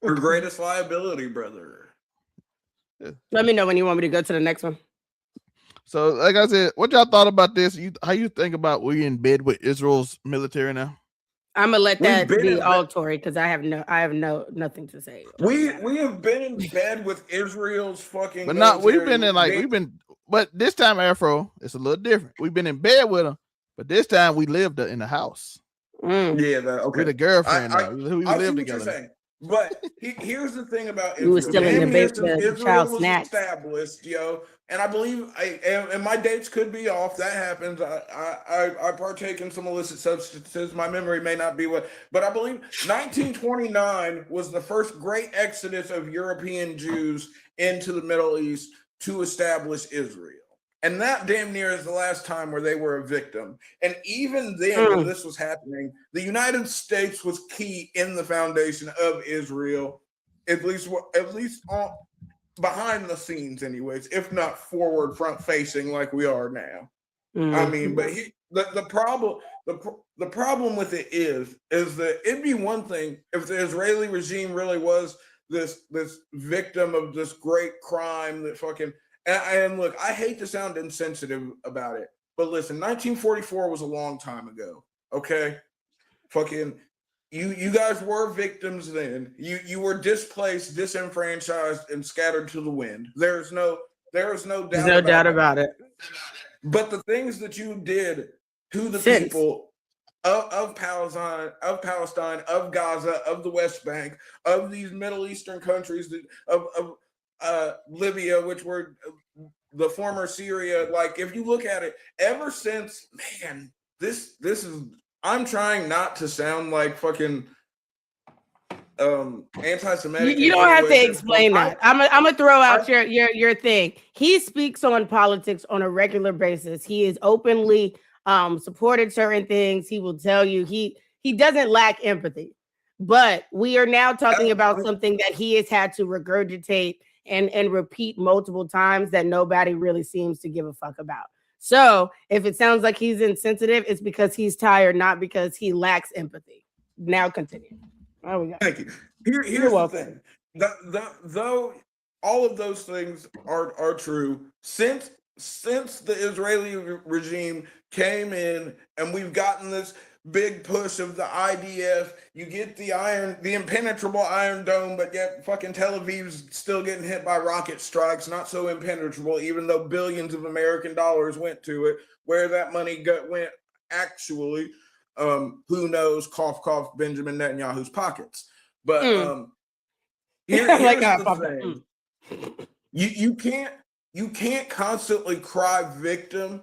Our greatest liability, brother. Yeah. Let me know when you want me to go to the next one. So, like I said, what y'all thought about this? How you think about we in bed with Israel's military now? I'm gonna let that be all Tory because I have nothing to say. We have been in bed with Israel's fucking. But not but this time, Afro, it's a little different. We've been in bed with them, but this time we lived in the house. Yeah, okay. We're the girlfriend now. We live together. But here's the thing about Israel. You were still in the child snatch. Established, yo, and I believe and my dates could be off. That happens. I partake in some illicit substances. My memory may not be but I believe 1929 was the first great exodus of European Jews into the Middle East to establish Israel. And that damn near is the last time where they were a victim. And even then, when this was happening, the United States was key in the foundation of Israel, at least on behind the scenes, anyways, if not forward, front facing like we are now. I mean, but the problem with it is that it'd be one thing if the Israeli regime really was this victim of this great crime that fucking. And look, I hate to sound insensitive about it, but listen, 1944 was a long time ago. Okay, fucking, you guys were victims then. You were displaced, disenfranchised, and scattered to the wind. There's no doubt about it. But the things that you did to the people of Palestine, of Gaza, of the West Bank, of these Middle Eastern countries, of Libya, which were the former Syria. Like, if you look at it, ever since, man, this is. I'm trying not to sound like fucking anti-Semitic. You don't have to explain that. I'm gonna throw out your thing. He speaks on politics on a regular basis. He is openly supported certain things. He will tell you he doesn't lack empathy. But we are now talking about something that he has had to regurgitate and repeat multiple times that nobody really seems to give a fuck about. So if it sounds like he's insensitive, it's because he's tired, not because he lacks empathy. Now continue. Oh, we got. Thank you. Here's the thing. Though all of those things are true, since the Israeli regime came in and we've gotten this big push of the IDF, you get the impenetrable Iron Dome, but yet fucking Tel Aviv's still getting hit by rocket strikes, not so impenetrable, even though billions of American dollars went to it. Where that money went actually, who knows? Cough, cough, Benjamin Netanyahu's pockets. But here's the thing: you can't constantly cry victim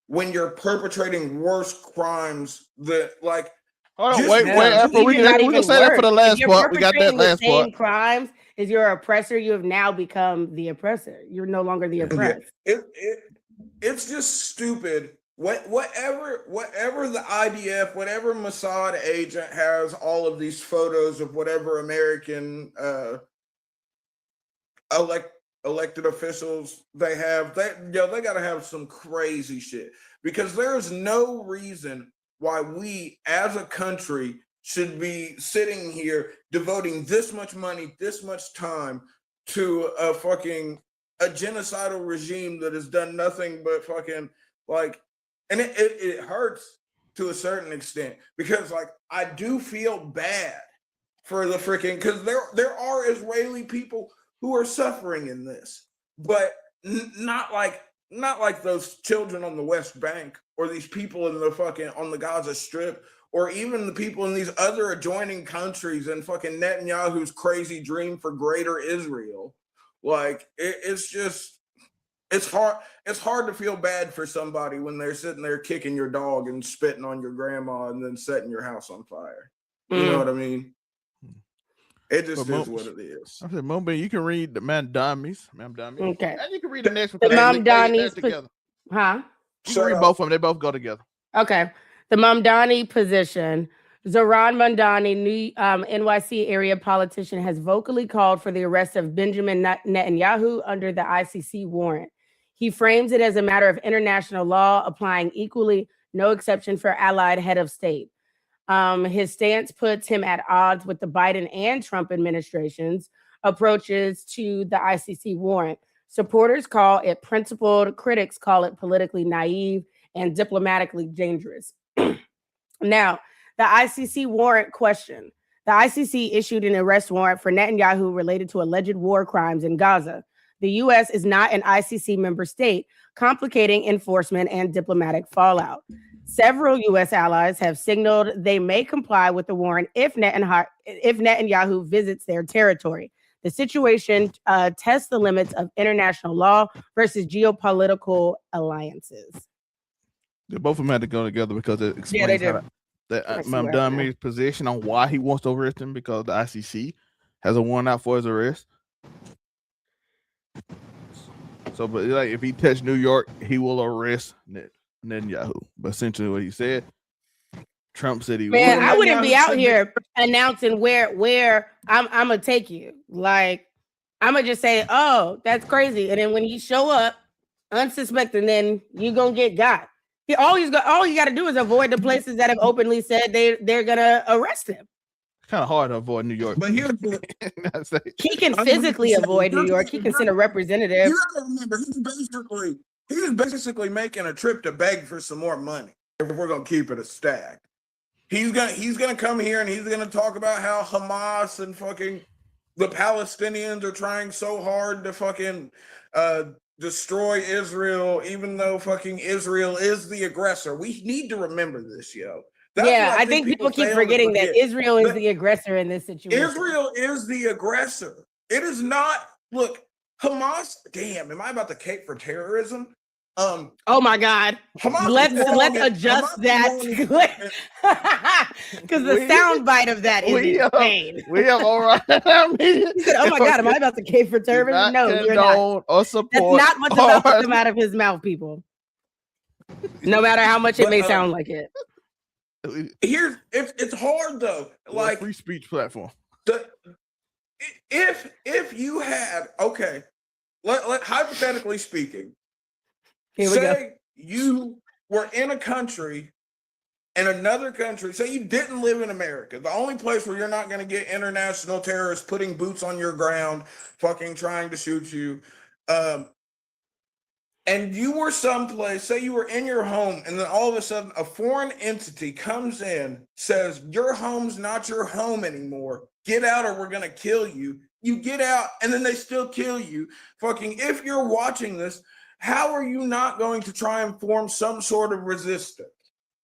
when you're perpetrating worse crimes that, like. Hold on, wait, Afro, we can say that for the last part. We got that last part. Crimes is your oppressor. You have now become the oppressor. You're no longer the oppressed. It's just stupid. Whatever the IDF, whatever Mossad agent has all of these photos of whatever American elected officials they have, they got to have some crazy shit, because there's no reason why we as a country should be sitting here devoting this much money, this much time to a genocidal regime that has done nothing but fucking, like. And it hurts to a certain extent, because, like, I do feel bad for the freaking, because there are Israeli people who are suffering in this, but not like those children on the West Bank, or these people in on the Gaza Strip, or even the people in these other adjoining countries and fucking Netanyahu's crazy dream for greater Israel. Like, it's just. It's hard to feel bad for somebody when they're sitting there kicking your dog and spitting on your grandma and then setting your house on fire. You know what I mean? It just is what it is. I said, Mombi, you can read the Mamdani. Okay. And you can read the next one. The Mamdani together. Huh? You can read both of them. They both go together. Okay. The Mamdani position. Zohran Mamdani, NYC area politician, has vocally called for the arrest of Benjamin Netanyahu under the ICC warrant. He frames it as a matter of international law, applying equally, no exception for allied head of state. His stance puts him at odds with the Biden and Trump administration's approaches to the ICC warrant. Supporters call it principled, critics call it politically naive and diplomatically dangerous. Now, the ICC warrant question. The ICC issued an arrest warrant for Netanyahu related to alleged war crimes in Gaza. The U.S. is not an ICC member state, complicating enforcement and diplomatic fallout. Several U.S. allies have signaled they may comply with the warrant if Netanyahu visits their territory. The situation tests the limits of international law versus geopolitical alliances. Both of them had to go together because it explains Mamdani's position on why he wants to arrest him, because the ICC has a warrant out for his arrest. So, but like, if he touched New York, he will arrest Netanyahu. But essentially, what he said, Trump said he would. Man, I wouldn't be out here announcing where I'm gonna take you. Like, I'm gonna just say, "Oh, that's crazy," and then when you show up unsuspecting, then you gonna get got. All you got to do is avoid the places that have openly said they're gonna arrest him. Kind of hard to avoid New York. But here's he can physically avoid New York. He can send a representative. You gotta remember, he's basically making a trip to beg for some more money. If we're gonna keep it a stack, he's gonna come here and he's gonna talk about how Hamas and fucking the Palestinians are trying so hard to fucking destroy Israel, even though fucking Israel is the aggressor. We need to remember this, yo. I think people keep forgetting that Israel is the aggressor in this situation. Israel is the aggressor. It is not. Look, Hamas, damn, am I about to cape for terrorism? Oh my God. Hamas Let's is wrong adjust Hamas is that wrong because the sound bite of that is insane. We are all right. I mean, He said, "Oh my God, am I about to cape for do terrorism?" not No, you're not. condone or That's support. not what's about to come out of his mouth, people. No matter how much it may sound like it. Here's it's hard though. Like free speech platform. If you had let hypothetically speaking, Here we go. say you were in a country and another country, say you didn't live in America, the only place where you're not going to get international terrorists putting boots on your ground, fucking trying to shoot you, and you were someplace, say you were in your home, and then all of a sudden a foreign entity comes in, says, your home's not your home anymore. Get out or we're going to kill you. You get out, and then they still kill you. Fucking, if you're watching this, how are you not going to try and form some sort of resistance?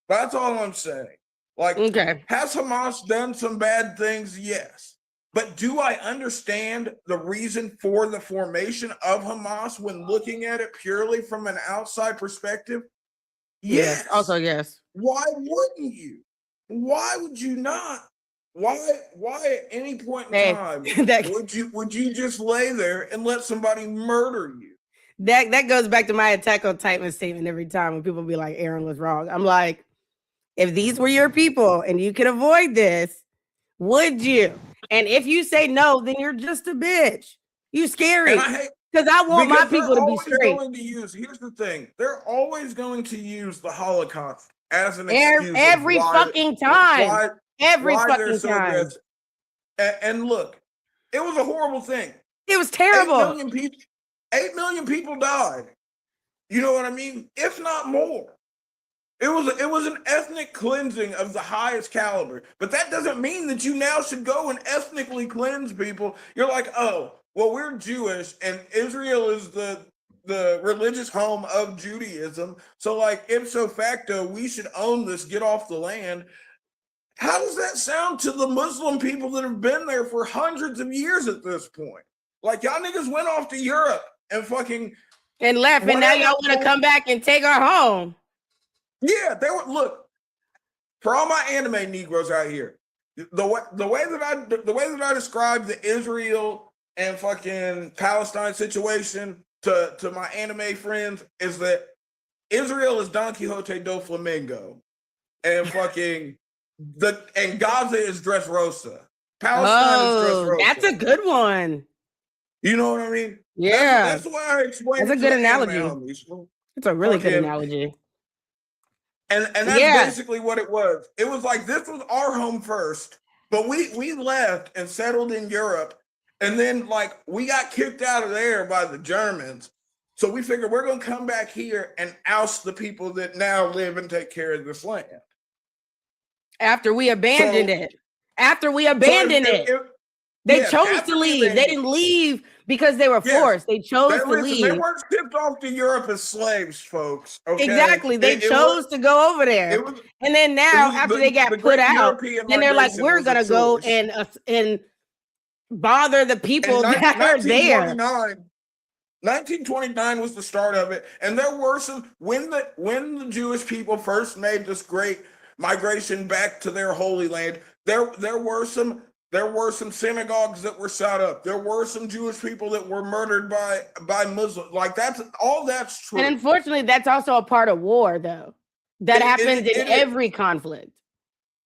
That's all I'm saying. Like, Okay. Has Hamas done some bad things? Yes. But do I understand the reason for the formation of Hamas when looking at it purely from an outside perspective? Yes. Also, yes. Why wouldn't you? Why would you not? Why at any point in time would you just lay there and let somebody murder you? That goes back to my Attack on Titan statement every time when people be like, Aaron was wrong. I'm like, if these were your people and you could avoid this, would you? And if you say no, then you're just a bitch. You scary. Because I want my people to be straight. Here's the thing. They're always going to use the Holocaust as an excuse. Every fucking time. Every fucking time. And look, it was a horrible thing. It was terrible. 8 million people died. You know what I mean? If not more. It was an ethnic cleansing of the highest caliber. But that doesn't mean that you now should go and ethnically cleanse people. You're like, oh, well, we're Jewish and Israel is the religious home of Judaism. So like, ipso facto, we should own this, get off the land. How does that sound to the Muslim people that have been there for hundreds of years at this point? Like, y'all niggas went off to Europe and fucking and left, and now y'all want to come back and take our home. Yeah, they were. Look, for all my anime Negroes out here, the way that I describe the Israel and fucking Palestine situation to my anime friends is that Israel is Don Quixote do Flamengo, and fucking and Gaza is Dressrosa. Palestine is Dressrosa. That's a good one. You know what I mean? Yeah, that's why I explained. That's a good analogy. It's a really good analogy. And that's basically what it was. It was like, this was our home first, but we left and settled in Europe. And then like we got kicked out of there by the Germans. So we figured we're going to come back here and oust the people that now live and take care of this land. After we abandoned it. They chose to leave. They didn't leave because they were forced. They chose to leave. They weren't shipped off to Europe as slaves, folks. Okay? Exactly. They chose to go over there. And then now, after they got put out, then they're like, we're going to go and bother the people that are there. 1929 was the start of it. And there were some, when the Jewish people first made this great migration back to their Holy Land, there were some synagogues that were shot up. There were some Jewish people that were murdered by Muslims. Like that's true. And unfortunately, that's also a part of war, though. That happens in every conflict.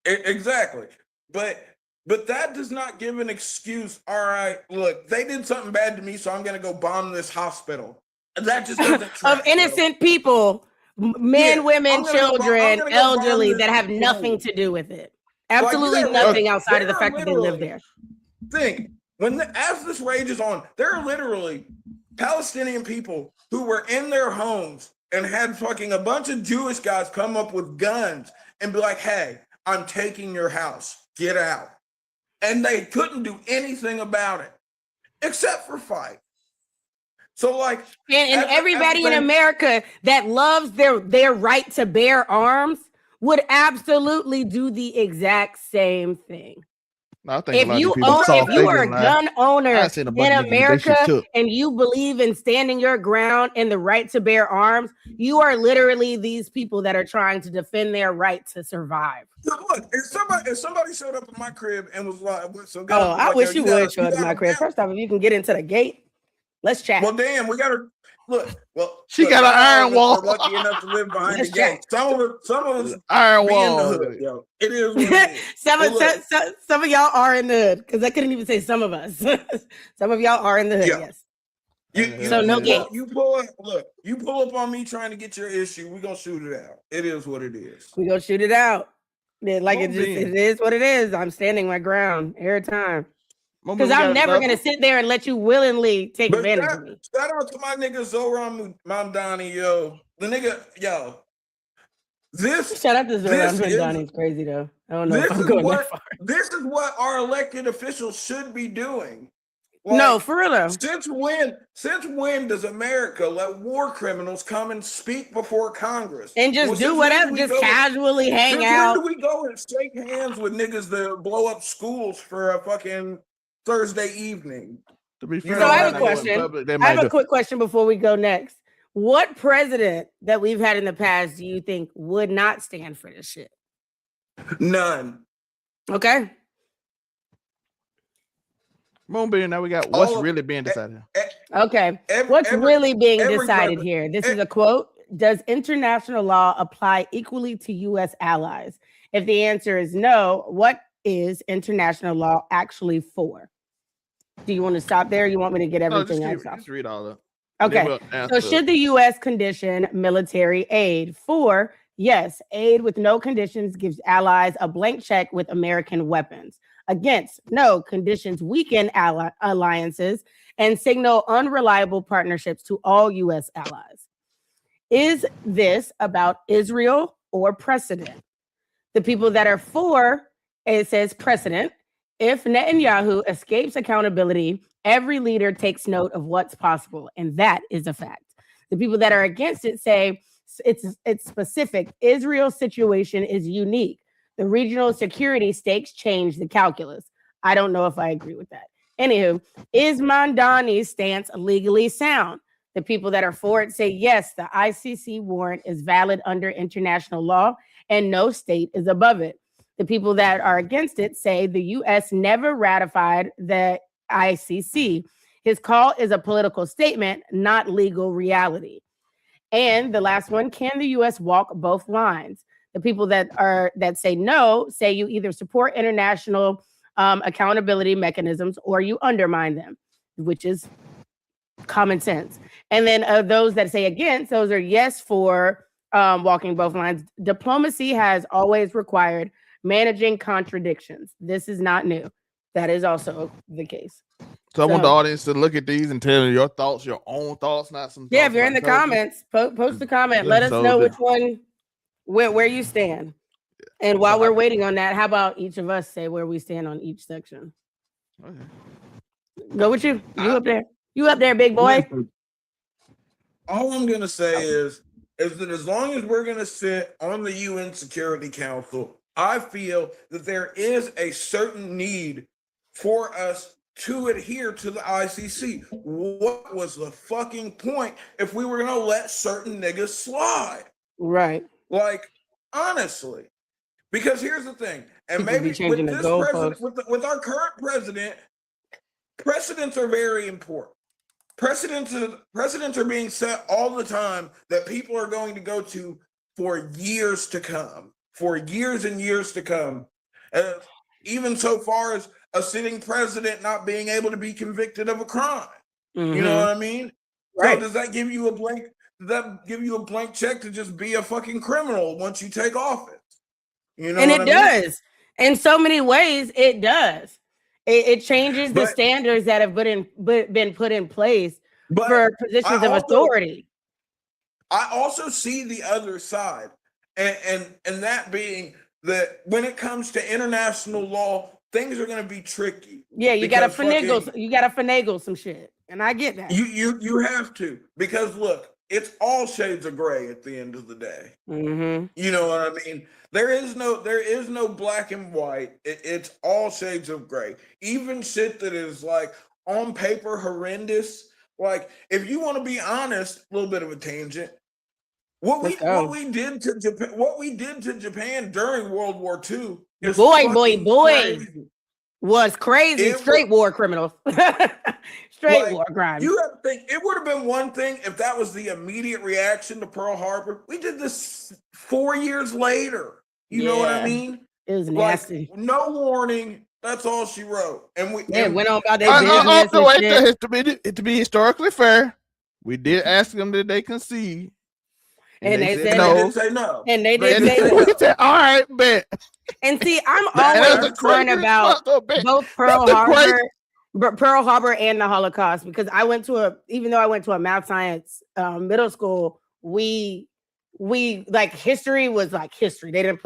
Exactly. But that does not give an excuse. All right, look, they did something bad to me, so I'm going to go bomb this hospital. And that just doesn't track, of innocent people, men, women, children, elderly that have nothing to do with it. Absolutely nothing outside of the fact that they live there. Think as this rages on, there are literally Palestinian people who were in their homes and had fucking a bunch of Jewish guys come up with guns and be like, "Hey, I'm taking your house. Get out." And they couldn't do anything about it except for fight. So like, and everybody in America that loves their right to bear arms would absolutely do the exact same thing. No, I think a If lot of you these people own, saw if you are a Fabian lie. gun owner I seen a bunch in of niggas get shit America took. and you believe in standing your ground and the right to bear arms, you are literally these people that are trying to defend their right to survive. Look, if somebody showed up at my crib and was like, so Oh, I wish you would show up got at my a crib. gun. First off, if you can get into the gate, let's chat. Well, damn, we gotta look. Well, She got an iron wall. We're lucky enough to live behind Let's the gate. chat. Some of us Iron be in the wall. hood, yo. It is what it is. some, Well, look. some of y'all are in the hood because I couldn't even say some of us. Some of y'all are in the hood. Yeah. Yes. So no gates. You pull up. Look, you pull up on me trying to get your issue. We gonna shoot it out. It is what it is. We gonna shoot it out. Like It is what it is. I'm standing my ground every time. Because we I'm got never another- gonna sit there and let you willingly take But advantage of me. shout out to my nigga Zohran Mamdani, yo. The nigga, yo. This Shout out to Zohran this is- Mamdani. It's crazy though. I don't know this if I'm is going what that far. this is what our elected officials should be doing. No, Like, for real though. Since when does America let war criminals come and speak before Congress And just Well, do since when whatever, do we just go- casually hang Since out. when do we go and shake hands with niggas that blow up schools for a fucking Thursday evening? To be So fair, I have when a they go in question. public, they I might have a do- quick question before we go next. What president that we've had in the past do you think would not stand for this shit? None. Okay. Moonbeam, now we got All what's of- really being decided. Okay. What's really being decided here? This is a quote. Does international law apply equally to U.S. allies? If the answer is no, what is international law actually for? Do you want to stop there? Or you want me to get No, just, everything else off? just read all that. Okay. So should the U.S. condition military aid? For yes, aid with no conditions gives allies a blank check with American weapons. Against no, conditions weaken alliances and signal unreliable partnerships to all U.S. allies. Is this about Israel or precedent? The people that are for, it says precedent. If Netanyahu escapes accountability, every leader takes note of what's possible, and that is a fact. The people that are against it say it's specific. Israel's situation is unique. The regional security stakes change the calculus. I don't know if I agree with that. Anywho, is Mamdani's stance legally sound? The people that are for it say yes, the ICC warrant is valid under international law and no state is above it. The people that are against it say the U.S. never ratified the ICC. His call is a political statement, not legal reality. And the last one, can the U.S. walk both lines? The people that say no say you either support international accountability mechanisms or you undermine them, which is common sense. And then those that say against, those are yes for walking both lines. Diplomacy has always required managing contradictions. This is not new. That is also the case. So I want the audience to look at these and tell me your thoughts, your own thoughts, not some. Yeah, if you're in the comments, post the comment. Let us know which one, where you stand. And while we're waiting on that, how about each of us say where we stand on each section? Okay. Go with you. You up there? You up there, big boy? All I'm gonna say is that as long as we're gonna sit on the UN Security Council, I feel that there is a certain need for us to adhere to the ICC. What was the fucking point if we were gonna let certain niggas slide? Right. Like, honestly. Because here's the thing, and People be maybe changing with the this president, goalposts. with our current president, precedents are very important. Precedents are being set all the time that people are going to go to for years to come, for years and years to come. Even so far as a sitting president not being able to be convicted of a crime. You know what I mean? Right. So does that give you a blank? Does that give you a blank check to just be a fucking criminal once you take office? You know, and what it I mean? does. In so many ways, it does. It changes the But- standards that have been put in place But for positions of authority. I also see the other side, and that being that when it comes to international law, things are going to be tricky. Yeah, you gotta because finagle. You gotta finagle some shit, and I get that. You have to, because look, it's all shades of gray at the end of the day. Mm-hmm. You know what I mean? There is no black and white. It's all shades of gray. Even shit that is like on paper horrendous. Like, if you want to be honest, a little bit of a tangent. What we did to Japan during World War II is crazy. Was crazy. Straight war criminals. Straight war crimes. You have to think it would have been one thing if that was the immediate reaction to Pearl Harbor. We did this 4 years later. You know what I mean? It was nasty. Like, no warning. That's all she wrote. And we went on about their business. To be historically fair, we did ask them that they concede. And they said no. They didn't say no. And they did say no. We said, all right, bet. And see, I'm always concerned about both Pearl Harbor and the Holocaust, because even though I went to a math science middle school, we like history was like history. They didn't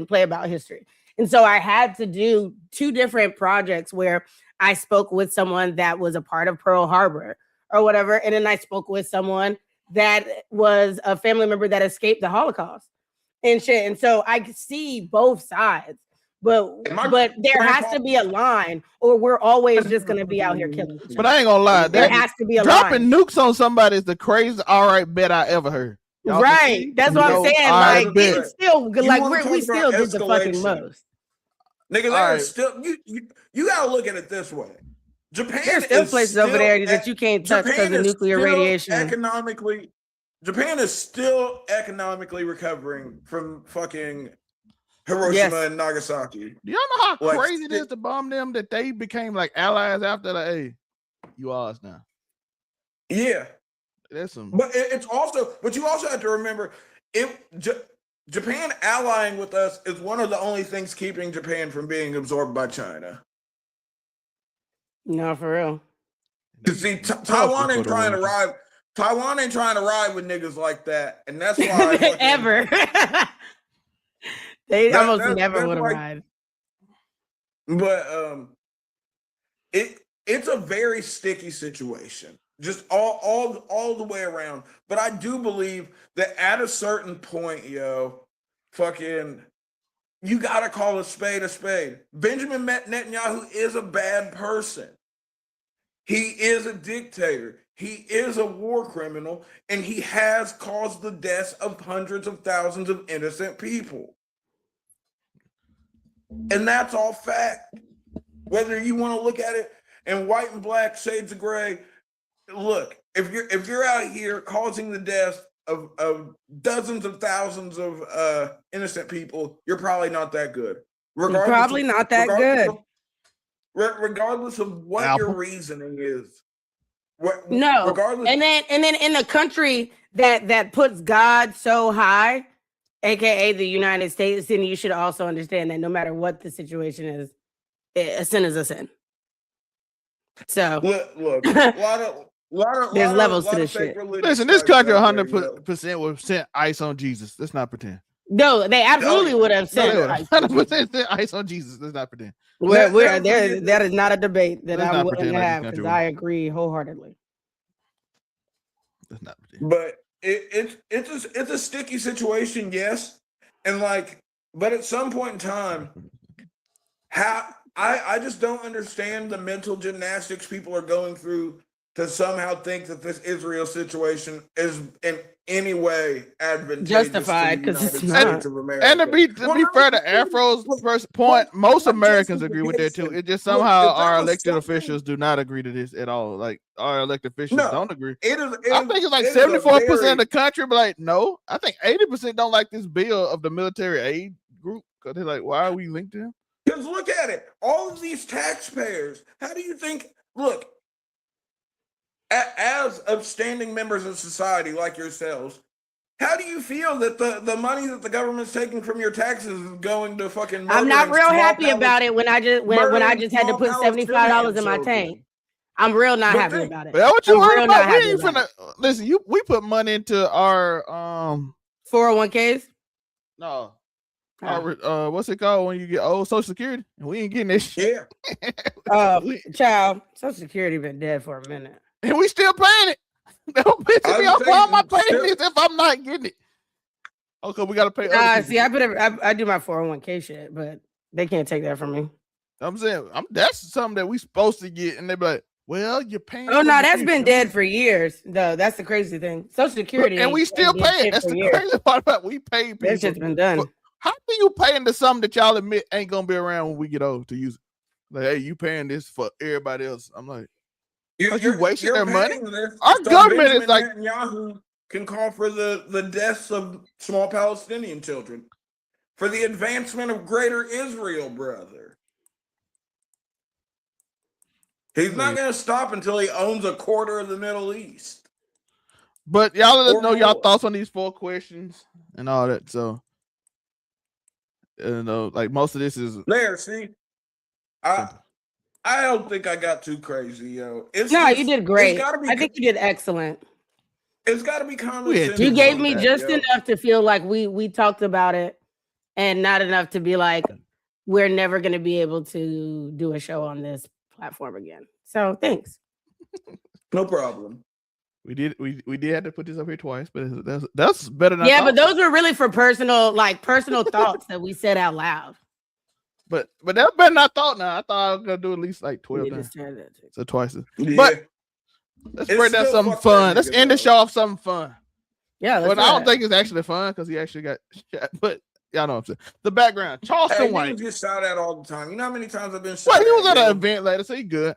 play about history. And so I had to do 2 different projects where I spoke with someone that was a part of Pearl Harbor or whatever. And then I spoke with someone that was a family member that escaped the Holocaust and shit. And so I see both sides, but there has to be a line, or we're always just going to be out here killing. But I ain't gonna lie, there has to be a dropping line. Nukes on somebody is the craziest all right bet I ever heard. Y'all right. That's what I'm saying. Like, it's still like we still did the fucking most. Nigga, there's still you gotta look at it this way. Japan, there's still places over there that you can't touch because of nuclear radiation. Japan is still economically recovering from fucking Hiroshima and Nagasaki. Do y'all know how crazy it is to bomb them that they became like allies after the hey, you ours now? Yeah. That's some. But you also have to remember Japan allying with us is one of the only things keeping Japan from being absorbed by China. No, for real. You see, Taiwan ain't trying to ride. Taiwan ain't trying to ride with niggas like that, and that's why ever. They almost never would have ride. But it's a very sticky situation, just all the way around. But I do believe that at a certain point, fucking, you gotta call a spade a spade. Benjamin Netanyahu is a bad person. He is a dictator. He is a war criminal, and he has caused the deaths of hundreds of thousands of innocent people. And that's all fact. Whether you want to look at it in white and black shades of gray, look, if you're out here causing the death of dozens of thousands of innocent people, you're probably not that good. Regardless of what your reasoning is. Regardless. And then in a country that puts God so high, aka the United States, then you should also understand that no matter what the situation is, a sin is a sin. So look, there's levels to this shit. Listen, this country 100% would have sent ice on Jesus. Let's not pretend. No, they absolutely would have sent 100% ice on Jesus. Let's not pretend. That is not a debate that I'm willing to have, because I agree wholeheartedly. Let's not pretend. But it's a sticky situation, yes, and but at some point in time, I just don't understand the mental gymnastics people are going through to somehow think that this Israel situation is in any way advantageous, justified, because it's not. And to be fair to Afro's first point, most Americans agree with that too. It just somehow our elected officials do not agree to this at all. Like, our elected officials don't agree. I think it's like 74% of the country, but like, no, I think 80% don't like this bill of the military aid group, because they're like, why are we linked to them? Because look at it, all of these taxpayers. How do you think? Look, as upstanding members of society like yourselves, how do you feel that the money that the government's taking from your taxes is going to fucking? I'm not real happy about it when I just had to put $75 in my tank. I'm real not happy about it. But what you heard about? Listen, we put money into our 401ks. No. What's it called when you get old? Social Security, and we ain't getting this shit. Yeah. Child, Social Security been dead for a minute, and we still paying it. Don't pissing me I'm off. Why am I saying, paying still- this if I'm not getting it? Okay, we gotta pay. Other people. See, I do my 401k shit, but they can't take that from me. I'm saying that's something that we supposed to get, and they be like, "Well, you're paying." Oh for no, your that's been future." dead for years. Though that's the crazy thing. Social Security, and we ain't still did pay shit it. That's for the years. crazy part about it. We pay people. That shit's been done. But how do you pay into something that y'all admit ain't gonna be around when we get old to use it? Like, hey, you paying this for everybody else? I'm like, you wasting their money? Our government is like, Netanyahu can call for the deaths of small Palestinian children for the advancement of greater Israel, brother. He's not going to stop until he owns a quarter of the Middle East. but y'all let us Or know y'all more. thoughts on these 4 questions and all that. So, like most of this is There, see, I don't think I got too crazy, yo. It's No, just- you did great. It's gotta be, I think you did excellent. it's got to be common We had sense. to You do gave on me that, just yo. enough to feel like we talked about it, and not enough to be like we're never going to be able to do a show on this platform again. So thanks. No problem. we did have to put this up here twice, but that's better than I Yeah, thought. but those were really for personal thoughts that we said out loud. But that's better than I thought. Now I thought I was gonna do at least like 12 We times, just said that. so twice. Yeah. But let's It's break down still something fuck that fun. Let's nigga, end the though. show off something fun. Yeah, But I don't think it's actually fun because he actually got shot. But y'all know what I'm saying. The background, Charleston Hey, White. niggas get shot at all the time. You know how many times I've been shot Well, he was at, at yo? an event later, so he good.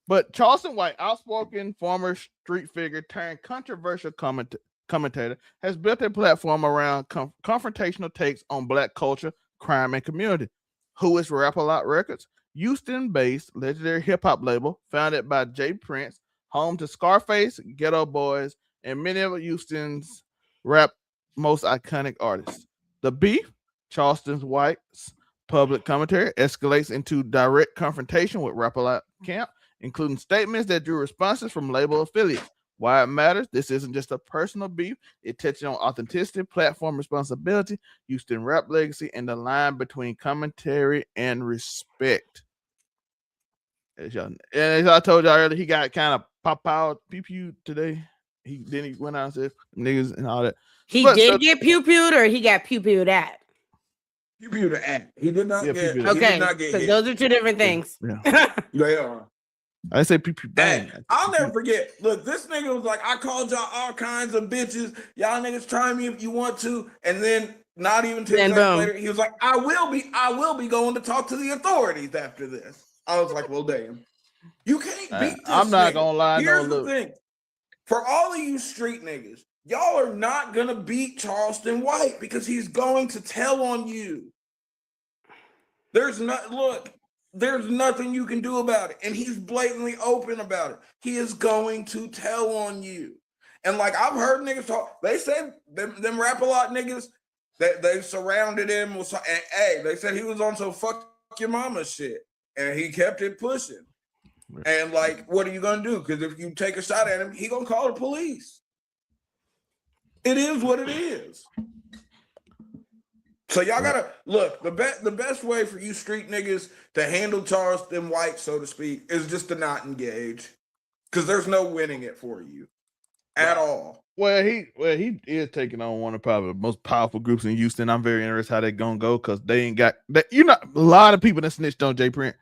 But Charleston White, outspoken former street figure turned controversial commentator, has built a platform around confrontational takes on Black culture, crime, and community. Who is Rap-A-Lot Records? Houston-based legendary hip-hop label founded by Jay Prince, home to Scarface, Ghetto Boys, and many of Houston's rap most iconic artists. The beef, Charleston White's public commentary, escalates into direct confrontation with Rap-A-Lot camp, including statements that drew responses from label affiliates. Why it matters, this isn't just a personal beef. It touches on authenticity, platform responsibility, Houston rap legacy, and the line between commentary and respect. As I told y'all earlier, he got kind of pop out pew today. He went out and said niggas and all that. He But did get pew-pewed, or he got pew-pewed at. Pew to act. He did not Yeah, get. pew-pewed. He Okay, did not get because hit. those are two different things. Yeah. They are. I say pew bang. Hey, I'll never forget. Look, this nigga was like, I called y'all all kinds of bitches. Y'all niggas try me if you want to. And then not even 10 Then seconds boom. later, he was like, I will be going to talk to the authorities after this. I was like, well, damn. You can't beat this I'm not nigga. gonna lie. Here's No, the look. thing. For all of you street niggas, y'all are not gonna beat Charleston White because he's going to tell on you. There's nothing you can do about it. And he's blatantly open about it. He is going to tell on you. And like I've heard niggas talk, they said them Rap-A-Lot niggas that they surrounded him with, and hey, they said he was on some fuck your mama shit. And he kept it pushing. And like, what are you gonna do? Because if you take a shot at him, he gonna call the police. It is what it is. So y'all gotta look. The best way for you street niggas to handle Charleston White, so to speak, is just to not engage, because there's no winning it for you at all. Well, he is taking on one of probably the most powerful groups in Houston. I'm very interested how they gonna go because they ain't got that. You know, a lot of people that snitched on Jay Prince.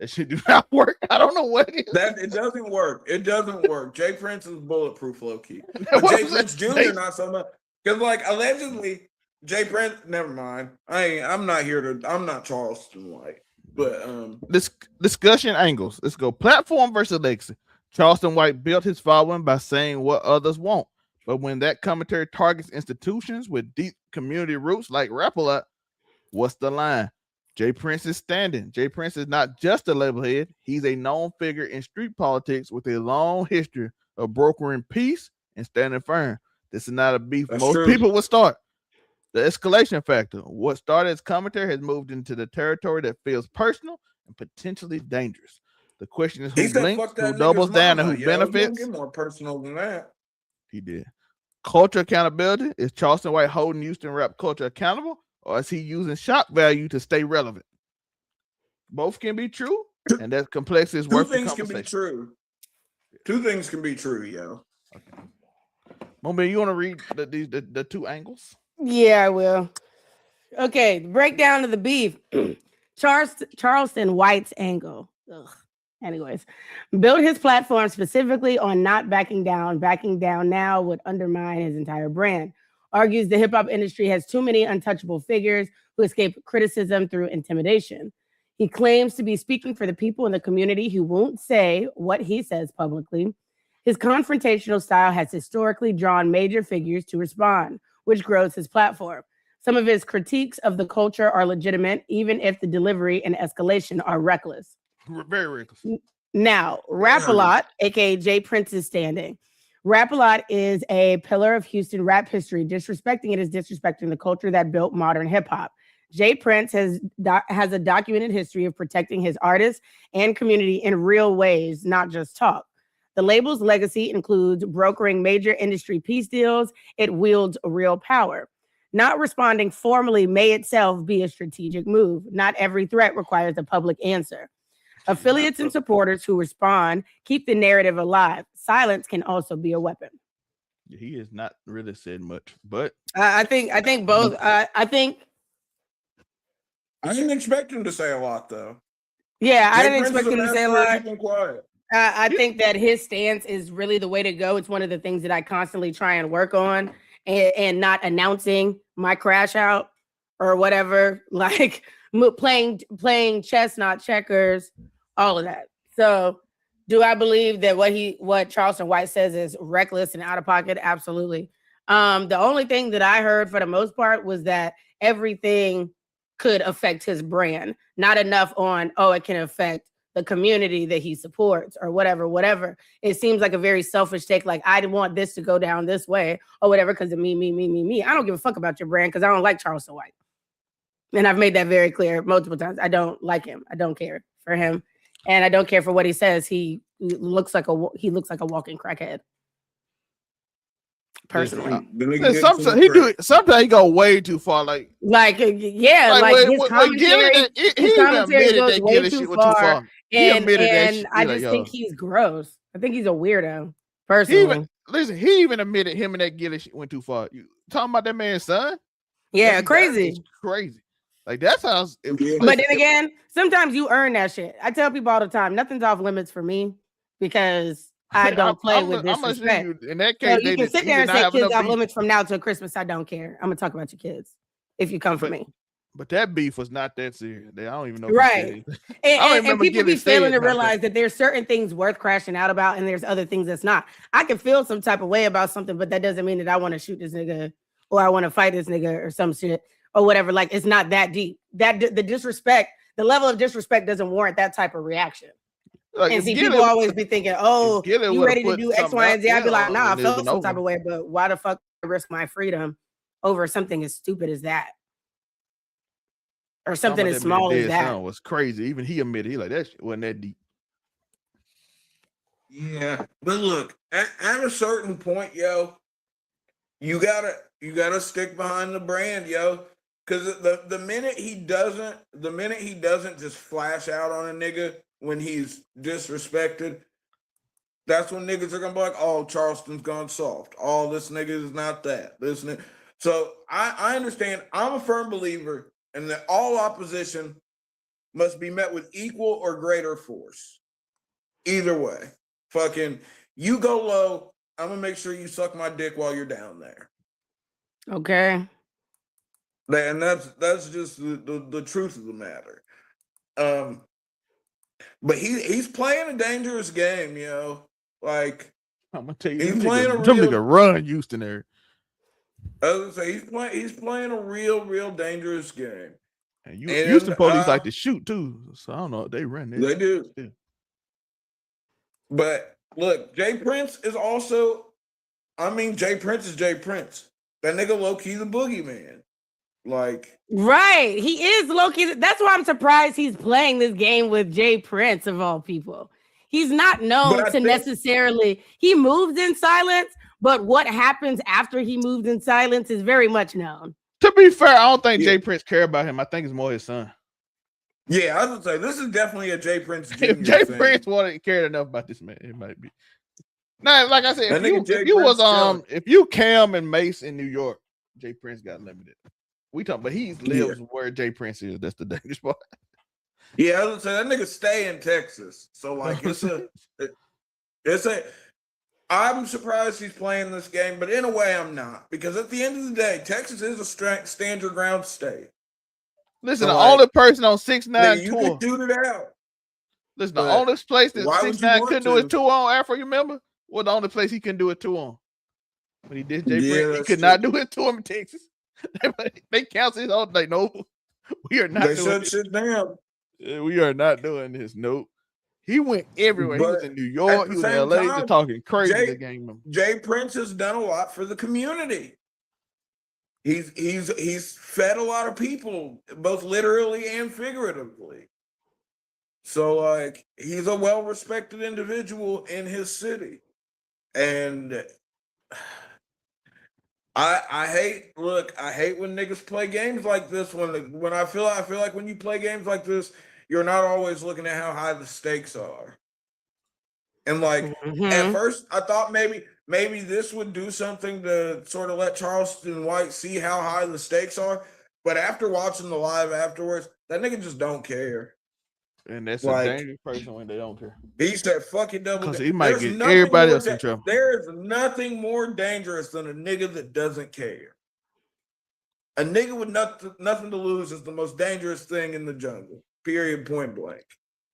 That shit do not work. I don't know what it is. That it doesn't work. It doesn't work. Jay Prince is bulletproof, low key. What But Jay was Prince that? Jr. not so much. Because like allegedly, Jay Prince. Never mind. I'm not Charleston White. But This discussion angles. Let's go. Platform versus legacy. Charleston White built his following by saying what others won't. But when that commentary targets institutions with deep community roots like Rap-A-Lot, what's the line? Jay Prince is standing. Jay Prince is not just a label head. He's a known figure in street politics with a long history of brokering peace and standing firm. This is not a beef That's most true. people would start. The escalation factor. What started as commentary has moved into the territory that feels personal and potentially dangerous. The question is he who said, blinks, "Fuck who that doubles nigga's down, mama, and who yo. You don't benefits. get more personal than that. He did. Culture accountability. Is Charleston White holding Houston rap culture accountable, or is he using shock value to stay relevant? Both can be true, and that complexity is Two worth the things can be conversation. true. Two things can be true, yo. Moonbeam, you want to read the two angles? Yeah, I will. Okay, breakdown of the beef. Charleston White's angle. Ugh. Anyways, built his platform specifically on not backing down. Backing down now would undermine his entire brand. Argues the hip hop industry has too many untouchable figures who escape criticism through intimidation. He claims to be speaking for the people in the community who won't say what he says publicly. His confrontational style has historically drawn major figures to respond, which grows his platform. Some of his critiques of the culture are legitimate, even if the delivery and escalation are reckless. Very reckless. Now, Rap-A-Lot, aka Jay Prince's standing. Rap-A-Lot is a pillar of Houston rap history. Disrespecting it is disrespecting the culture that built modern hip hop. Jay Prince has a documented history of protecting his artists and community in real ways, not just talk. The label's legacy includes brokering major industry peace deals. It wields real power. Not responding formally may itself be a strategic move. Not every threat requires a public answer. Affiliates and supporters who respond keep the narrative alive. Silence can also be a weapon. He has not really said much, but I think both. I didn't expect him to say a lot, though. Yeah, I Jay didn't Prince expect is him to say a master of lot. keeping quiet. I think that his stance is really the way to go. It's one of the things that I constantly try and work on, and not announcing my crash out or whatever, like playing chess, not checkers, all of that. So do I believe that what Charleston White says is reckless and out of pocket? Absolutely. The only thing that I heard for the most part was that everything could affect his brand, not enough on, it can affect the community that he supports or whatever. It seems like a very selfish take. Like, I want this to go down this way or whatever because of me. I don't give a fuck about your brand because I don't like Charleston White. And I've made that very clear multiple times. I don't like him. I don't care for him. And I don't care for what he says. He looks like a walking crackhead. Personally, sometimes he go way too far. Like his commentary goes way too far. And I just think he's gross. I think he's a weirdo. Personally, he even admitted him and that Gilly shit went too far. You talking about that man's son? Yeah, crazy. Crazy. Like that's how. But then again, sometimes you earn that shit. I tell people all the time, nothing's off limits for me because I don't play with disrespect. In that case, so you can sit there and say kids off limits from now till Christmas. I don't care. I'm gonna talk about your kids if you come for me. But that beef was not that serious. I don't even know. Right. And people be failing to realize that there's certain things worth crashing out about, and there's other things that's not. I can feel some type of way about something, but that doesn't mean that I want to shoot this nigga or I want to fight this nigga or some shit or whatever. Like, it's not that deep. The disrespect, the level of disrespect doesn't warrant that type of reaction. Like, and see, people always be thinking, you ready to do X, Y, and Z? I'd be like, nah, I felt some type of way, but why the fuck risk my freedom over something as stupid as that? Or something as small as that? Was crazy. Even he admitted, he like, that shit wasn't that deep. Yeah, but look, at a certain point, yo, you gotta stick behind the brand, yo. Because the minute he doesn't just flash out on a nigga when he's disrespected, that's when niggas are gonna be like, oh, Charleston's gone soft. Oh, this nigga is not that. So I understand. I'm a firm believer in that all opposition must be met with equal or greater force. Either way. Fucking, you go low, I'm gonna make sure you suck my dick while you're down there. Okay. And that's just the truth of the matter. But he's playing a dangerous game, yo. Like, I'm gonna tell you, he's playing a real nigga run Houston there. I was gonna say he's playing a real dangerous game. And Houston police like to shoot too, so I don't know. They run there. They do. Yeah. But look, Jay Prince is also. Jay Prince is Jay Prince. That nigga low key the boogeyman. Like, right, he is low key. That's why I'm surprised he's playing this game with Jay Prince of all people. He's not known to necessarily. He moves in silence, but what happens after he moves in silence is very much known. To be fair, I don't think Jay Prince care about him. I think it's more his son. Yeah, I was gonna say this is definitely a Jay Prince. If Jay Prince cared enough about this man, it might be. Now, like I said, That nigga Jay if you Prince was chilling. if you Cam and Mace in New York, Jay Prince got limited. We talking, but he lives where Jay Prince is. That's the dangerous part. Yeah, I was gonna say that nigga stay in Texas. So like it's a I'm surprised he's playing this game, but in a way I'm not. Because at the end of the day, Texas is a stand your ground state. Listen, So, the like, only person on 6ix9ine Nigga, you tour. can shoot it out. Listen, the but only place that why would you 6ix9ine want couldn't do his to? tour on, Afro, you remember? Was the only place he couldn't do a tour on. But he did Jay Yeah, Prince. He that's could true. not do his tour in Texas. They cancel his whole thing. No, we are not They doing shut this. shit down. We are not doing this. Nope. He went everywhere. He was But in New York. at He the was in same LA, time, just talking crazy to Jay- the gang members. Jay Prince has done a lot for the community. He's fed a lot of people, both literally and figuratively. So like he's a well-respected individual in his city. And I hate when niggas play games like this. When I feel like when you play games like this, you're not always looking at how high the stakes are. And like at first, I thought maybe this would do something to sort of let Charleston White see how high the stakes are. But after watching the live afterwards, that nigga just don't care. And that's like, a dangerous person when they don't care. He said, "Fucking double." Because he might There's get nothing everybody more else in trouble. There is nothing more dangerous than a nigga that doesn't care. A nigga with nothing to lose is the most dangerous thing in the jungle. Period. Point blank.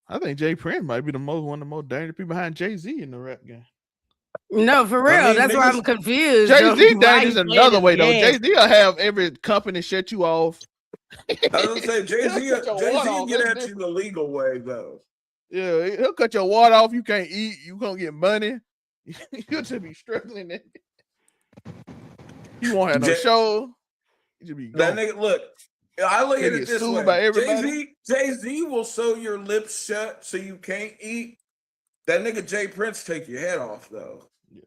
I think Jay Prince might be one of the most dangerous people behind Jay-Z in the rap game. No, for real. I mean, That's why I'm niggas- confused. Jay-Z Why dangerous he playing another this way though. game? Jay-Z will have every company shut you off. I was gonna say Jay-Z He'll cut your water off, get that's at you different. the legal way though. Yeah, he'll cut your water off. You can't eat. You can't get money. You'll just be struggling. You won't have no show. You just be That gone. nigga, look, I look at They it get this sued way. by everybody. Jay-Z will sew your lips shut so you can't eat. That nigga Jay Prince take your head off though. Yeah,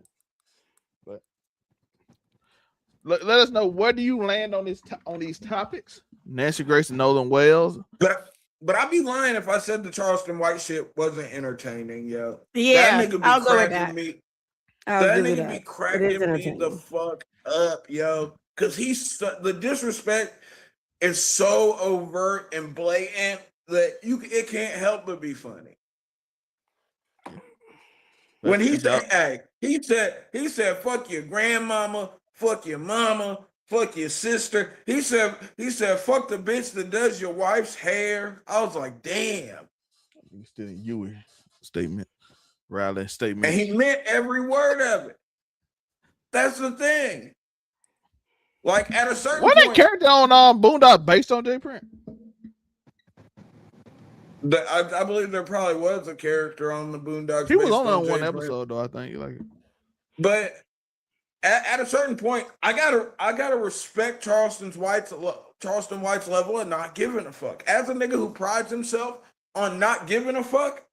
but let us know, where do you land on these topics? Nancy Grace and Nolan Wells. But I'd be lying if I said the Charleston White shit wasn't entertaining, yo. Yeah, that nigga be I'll go with cracking that. me. I'll That give you nigga that. be It is cracking me the entertaining. fuck up, yo. Cause the disrespect is so overt and blatant that it can't help but be funny. When he said, he said, fuck your grandmama, fuck your mama, fuck your sister. He said, fuck the bitch that does your wife's hair. I was like, damn. You still in Huey statement, Riley statement. And he meant every word of it. That's the thing. Like at a certain What point, that character on Boondock based on Jay Prince? I believe there probably was a character on the Boondocks. He was based only on Jay one Prince. episode though. I think like. But at a certain point, I gotta respect Charleston White's level of not giving a fuck. As a nigga who prides himself on not giving a fuck,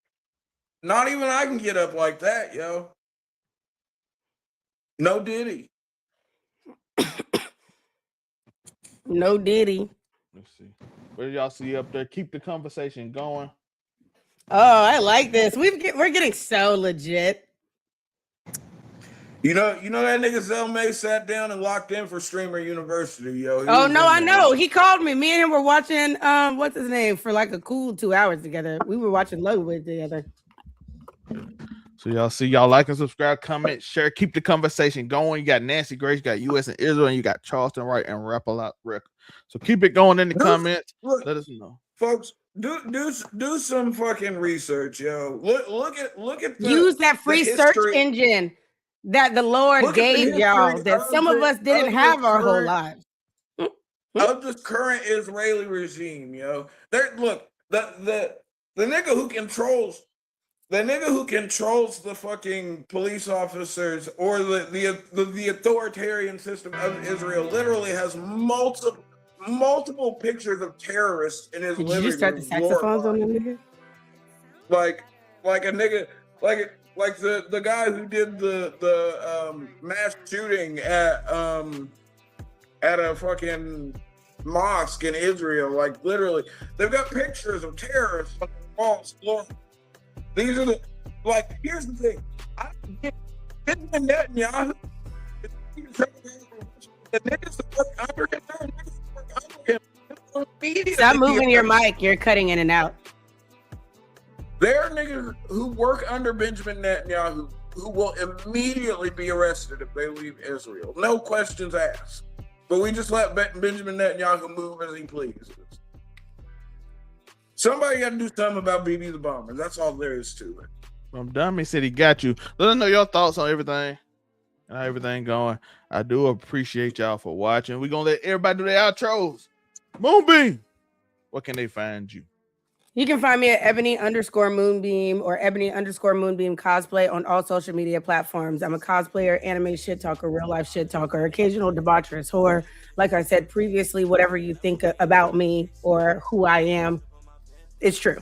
not even I can get up like that, yo. No Diddy. No Diddy. Let's see. What did y'all see up there? Keep the conversation going. Oh, I like this. We're getting so legit. You know that nigga Zell May sat down and locked in for Streamer University, yo. He Oh was no, in I there. know. He called me. Me and him were watching what's his name for like a cool 2 hours together. We were watching Lovewood together. So y'all see, y'all like and subscribe, comment, share, keep the conversation going. You got Nancy Grace, you got US and Israel, and you got Charleston White and Rap a Lot Record. So keep it going in the comments. Look, Let us know. folks, do some fucking research, yo. Look at Use that free the search history. engine that the Lord Look at the gave history y'all that of some of us didn't the have our whole current- lives. of the current Israeli regime, yo. Look, the nigga who controls the fucking police officers or the authoritarian system of Israel literally has multiple pictures of terrorists in his Did living you just start the room saxophones on glorified. them nigga? like a nigga like the guy who did the mass shooting at a fucking mosque in Israel. Like literally, they've got pictures of terrorists on the walls. These are here's the thing. I don't give Benjamin Netanyahu. The niggas that work under him, there are niggas that work under him. Stop moving your mic. You're cutting in and out. There are niggas who work under Benjamin Netanyahu who will immediately be arrested if they leave Israel. No questions asked. But we just let Benjamin Netanyahu move as he pleases. Somebody got to do something about BB the Bomber. That's all there is to it. Mamdani said he got you. Let us know your thoughts on everything and how everything going. I do appreciate y'all for watching. We're going to let everybody do their outros. Moonbeam, where can they find you? You can find me at Ebony_Moonbeam or Ebony_Moonbeam cosplay on all social media platforms. I'm a cosplayer, anime shit talker, real life shit talker, occasional debaucherous whore. Like I said previously, whatever you think about me or who I am, it's true.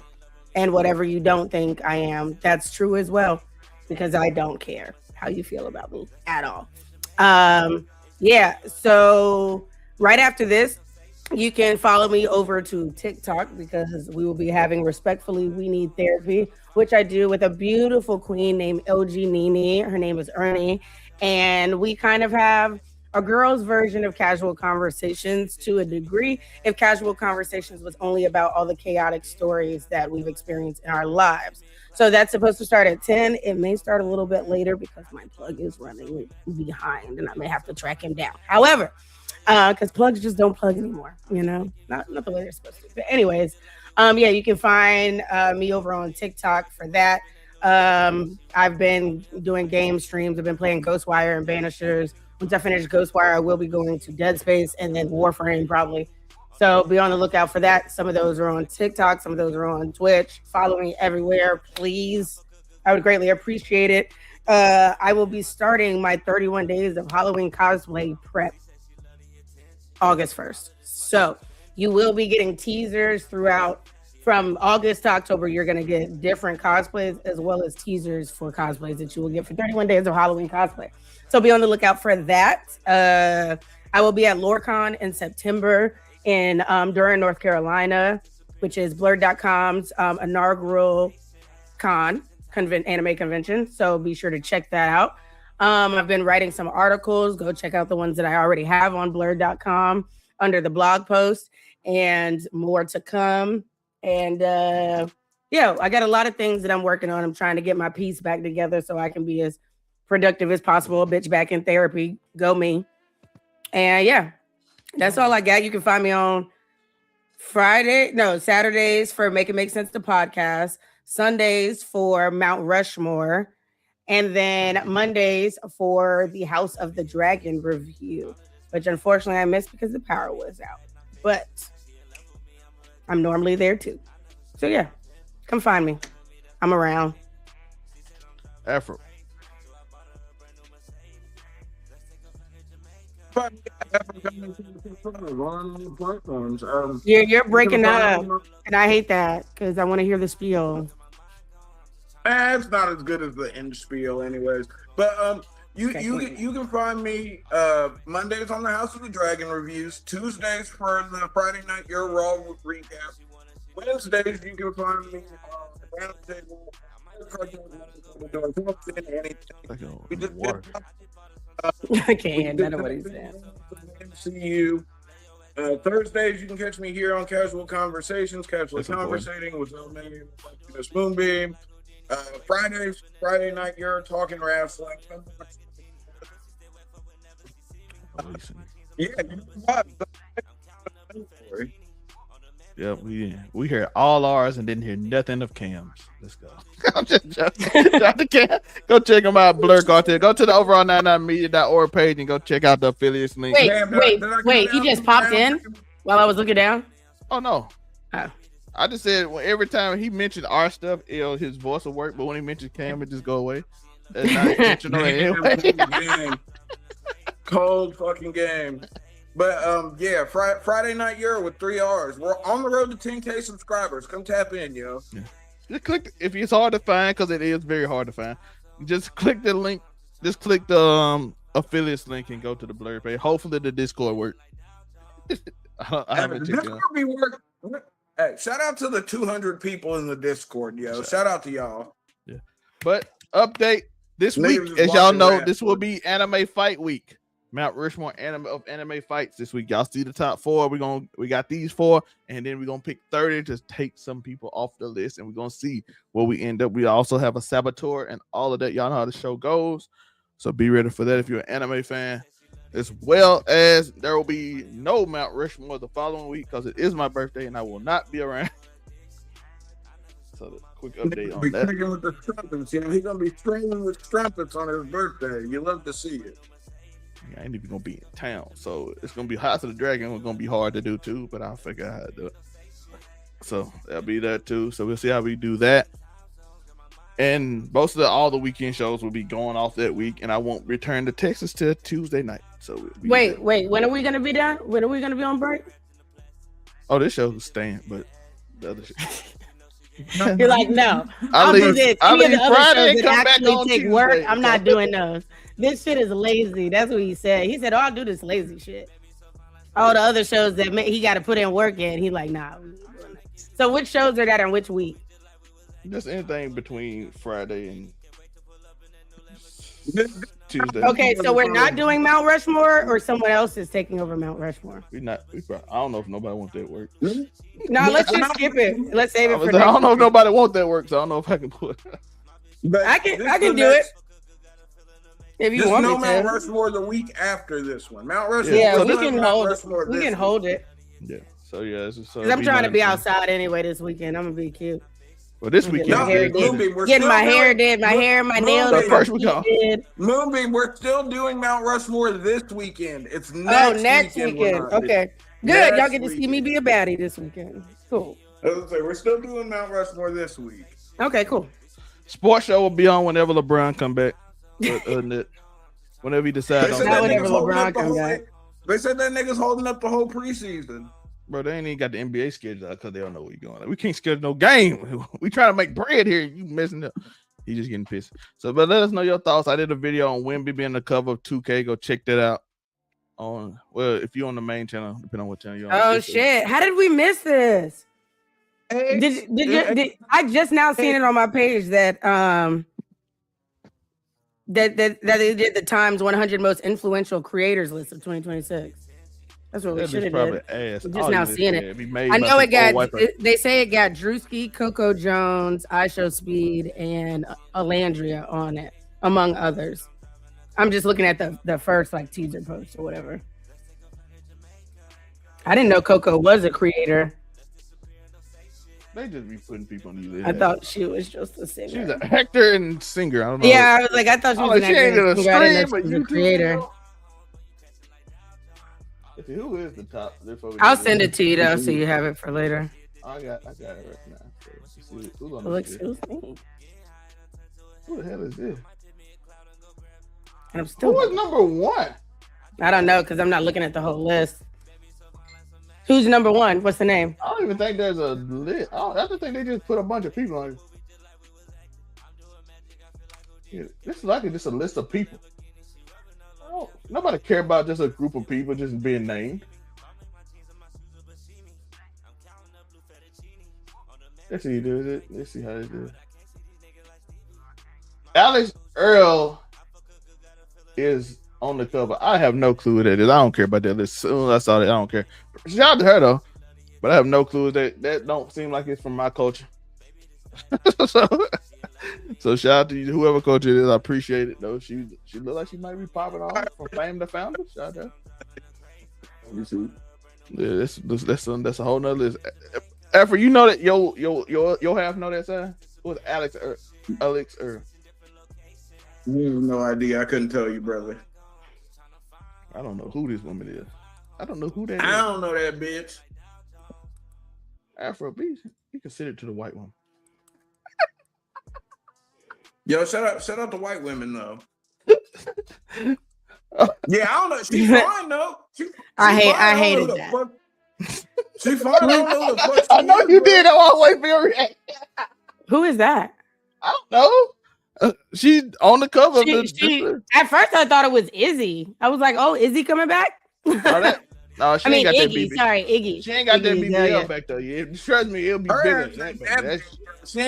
And whatever you don't think I am, that's true as well, because I don't care how you feel about me at all. Yeah, so right after this, you can follow me over to TikTok because we will be having Respectfully We Need Therapy, which I do with a beautiful queen named LG Nini. Her name is Ernie. And we kind of have a girl's version of Casual Conversations to a degree, if Casual Conversations was only about all the chaotic stories that we've experienced in our lives. So that's supposed to start at 10. It may start a little bit later because my plug is running behind and I may have to track him down. However, because plugs just don't plug anymore, you know, not the way they're supposed to. But anyways, yeah, you can find me over on TikTok for that. I've been doing game streams. I've been playing Ghostwire and Banishers. Once I finish Ghostwire, I will be going to Dead Space and then Warframe probably. So be on the lookout for that. Some of those are on TikTok. Some of those are on Twitch. Follow me everywhere, please. I would greatly appreciate it. I will be starting my 31 days of Halloween cosplay prep August 1st. So you will be getting teasers throughout from August to October. You're going to get different cosplays as well as teasers for cosplays that you will get for 31 days of Halloween cosplay. So be on the lookout for that. I will be at LoreCon in September in Durham, North Carolina, which is Blurred.com's inaugural anime convention. So be sure to check that out. I've been writing some articles. Go check out the ones that I already have on Blurred.com under the blog post, and more to come. And yeah, I got a lot of things that I'm working on. I'm trying to get my piece back together so I can be as productive as possible. Bitch back in therapy. Go me. And yeah, that's all I got. You can find me on Saturdays for Make It Make Sense the podcast, Sundays for Mount Rushmore, and then Mondays for the House of the Dragon review, which unfortunately I missed because the power was out. But I'm normally there too. So yeah, come find me. I'm around. Afro. You're breaking up, and I hate that because I want to hear the spiel. It's not as good as the end spiel, anyways. But you can find me Mondays on the House of the Dragon reviews, Tuesdays for the Friday Night Your Raw recap, Wednesdays you can find me on the Round Table. I can't hear none of what he's saying. MCU. Thursdays, you can catch me here on Casual Conversations, Casually Conversating with Miss Moonbeam. Fridays, Friday Night, you're talking wrestling. Yeah, yeah, we hear all ours and didn't hear nothing of Cam's. Let's go. I'm just joking. Go check them out, Blur Cartel. Go to the overall99media.org page and go check out the affiliates link. Wait, he just popped in while I was looking down? Oh, no. Oh. I just said every time he mentioned our stuff, his voice will work, but when he mentions Cam, it just go away. That's not intentional anyway. Cold fucking game. But yeah, Friday Night Euro with 3 R's. We're on the road to 10K subscribers. Come tap in, yo. Yeah. Just click if it's hard to find, because it is very hard to find. Just click the link. Just click the affiliates link and go to the Blur page. Hopefully the Discord works. I haven't checked it out. Discord be working. Hey, shout out to the 200 people in the Discord, yo. Shout out to y'all. Yeah. But update, This Niggas week, is as y'all watching know, rap. this will be anime fight week. Mount Rushmore anime fights this week. Y'all see the top 4. We got these 4, and then we're gonna pick 30 to take some people off the list, and we're gonna see where we end up. We also have a saboteur and all of that. Y'all know how the show goes, so be ready for that if you're an anime fan. As well as there will be no Mount Rushmore the following week because it is my birthday and I will not be around. So quick update on that. With the trumpets, you know, he's gonna be stringing with trumpets on his birthday. You love to see it. I ain't even gonna be in town, so it's gonna be House of the Dragon. It's gonna be hard to do too, but I'll figure out how to do it. So that'll be that too. So we'll see how we do that. And most of all the weekend shows will be going off that week, and I won't return to Texas till Tuesday night. So wait, when are we gonna be done? When are we gonna be on break? Oh, this show is staying, but the other shit. You're like, no, I'll do leave, this. I'll Any of leave the other Friday shows and that come back actually on take Tuesday. work, I'm not doing those. This shit is lazy. That's what he said. He said, "Oh, I'll do this lazy shit." All the other shows that he got to put in work in, he like, nah. So which shows are that in which week? Just anything between Friday and Tuesday. Okay, so we're not doing Mount Rushmore, or someone else is taking over Mount Rushmore. We probably, I don't know if nobody wants that work. No, let's just skip it. Let's save it for I next don't know if week. nobody wants that work, so I don't know if I can put it. But I can do it. If you There's want no me Mount to. Rushmore the week after this one. Mount Rushmore. Yeah, So we this- can Mount hold it. Rushmore We this can week. hold it. Yeah. So yeah, Because I'm trying to be outside anyway this weekend. I'm gonna be cute. Well, this I'm weekend, getting my hair is did. Moonbeam, we're Getting still my hair doing- did, my hair, my nails, Moonbeam. my First we feet go. did. Moonbeam, we're still doing Mount Rushmore this weekend. It's next Next weekend. weekend. we're not doing. Okay. Good. Next Y'all get to see me weekend. be a baddie this weekend. Cool. As I say, we're still doing Mount Rushmore this week. Okay, cool. Sports show will be on whenever LeBron come back. Whenever he decides They on said Not that whenever nigga's holding LeBron up the come whole. back. They said that nigga's holding up the whole preseason. Bro, they ain't even got the NBA schedule out because they don't know where you're going. Like, we can't schedule no game. We trying to make bread here. You messing up. He just getting pissed. So, but let us know your thoughts. I did a video on Wemby being the cover of 2K. Go check that out. If you're on the main channel, depending on what channel you're on. Oh shit! How did we miss this? Did I just now seen it on my page that that they did the Times 100 most influential creators list of 2026. That's what we That should bitch have probably did. ass. Just All now you seeing did, it. be made I by know some it got. old white person. They say it got Drewski, Coco Jones, iShow Speed, and Alandria on it, among others. I'm just looking at the first like teaser post or whatever. I didn't know Coco was a creator. They just be putting people on these. I thought she was just a singer. she's an actor and singer. I don't know. Yeah, I was like, I thought she was Oh, an she ain't actor. in a and singer. I didn't stream, know but she was a YouTube creator. video. Let's see, who is the top? I'll send it to you though, so you have it for later. I got it right now. So let's see who's on It looks, this it list. looks neat. Who the hell is this? And I'm Who still. was number one? I don't know because I'm not looking at the whole list. Who's number one? What's the name? I don't even think there's a list. I just think they just put a bunch of people on it. Yeah, this is like just a list of people. Nobody care about just a group of people just being named. Let's see, does it? Let's see how it is. Alex Earl is on the cover. I have no clue what that is. I don't care about that list. As soon as I saw that, I don't care. Shout out to her though, but I have no clue that don't seem like it's from my culture. So shout out to you, whoever culture it is. I appreciate it though. She look like she might be popping off from Fame to Founder. Shout out to her. You see. Yeah, that's a whole nother list. After you know that your half know that side. Who was Alex Earl? No idea. I couldn't tell you, brother. I don't know who this woman is. I don't know who that I is. don't know that bitch. Afrobeat. You consider it to the white woman. Yo, shout out to white women though. Yeah, I don't know. She's fine though. I don't hated know that. fuck- She fine. I don't know the fuck. I know she you is, bro. did. I was waiting for your reaction. Who is that? I don't know. She's on the cover. At first, I thought it was Izzy. I was like, "Oh, Izzy coming back?" No, she I mean, ain't got that Iggy. BB. Sorry, Iggy. She ain't got that Iggy, BBL yeah. back there. Yeah, trust me, it'll be Her bigger ass than ain't that. that- She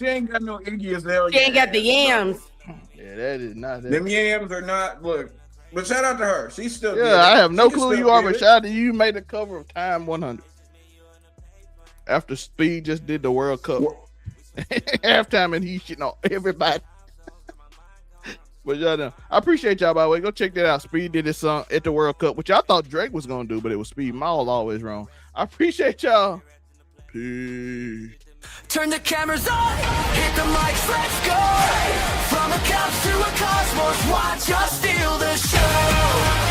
ain't got no Iggy as hell. She ain't got the yams. Yeah, that is not that. Them yams are not. Look, but shout out to her. She's still. Yeah, did it. I have no She can clue who still you are, did but it. shout out to you. You made the cover of Time 100 after Speed just did the World Cup halftime, and he shitting on everybody. But y'all know, I appreciate y'all, by the way. Go check that out. Speed did his song at the World Cup, which I thought Drake was gonna do, but it was Speed. Maul always wrong. I appreciate y'all. Peace. Turn the cameras on, hit the mics, let's go. From a couch to a cosmos, watch us steal the show.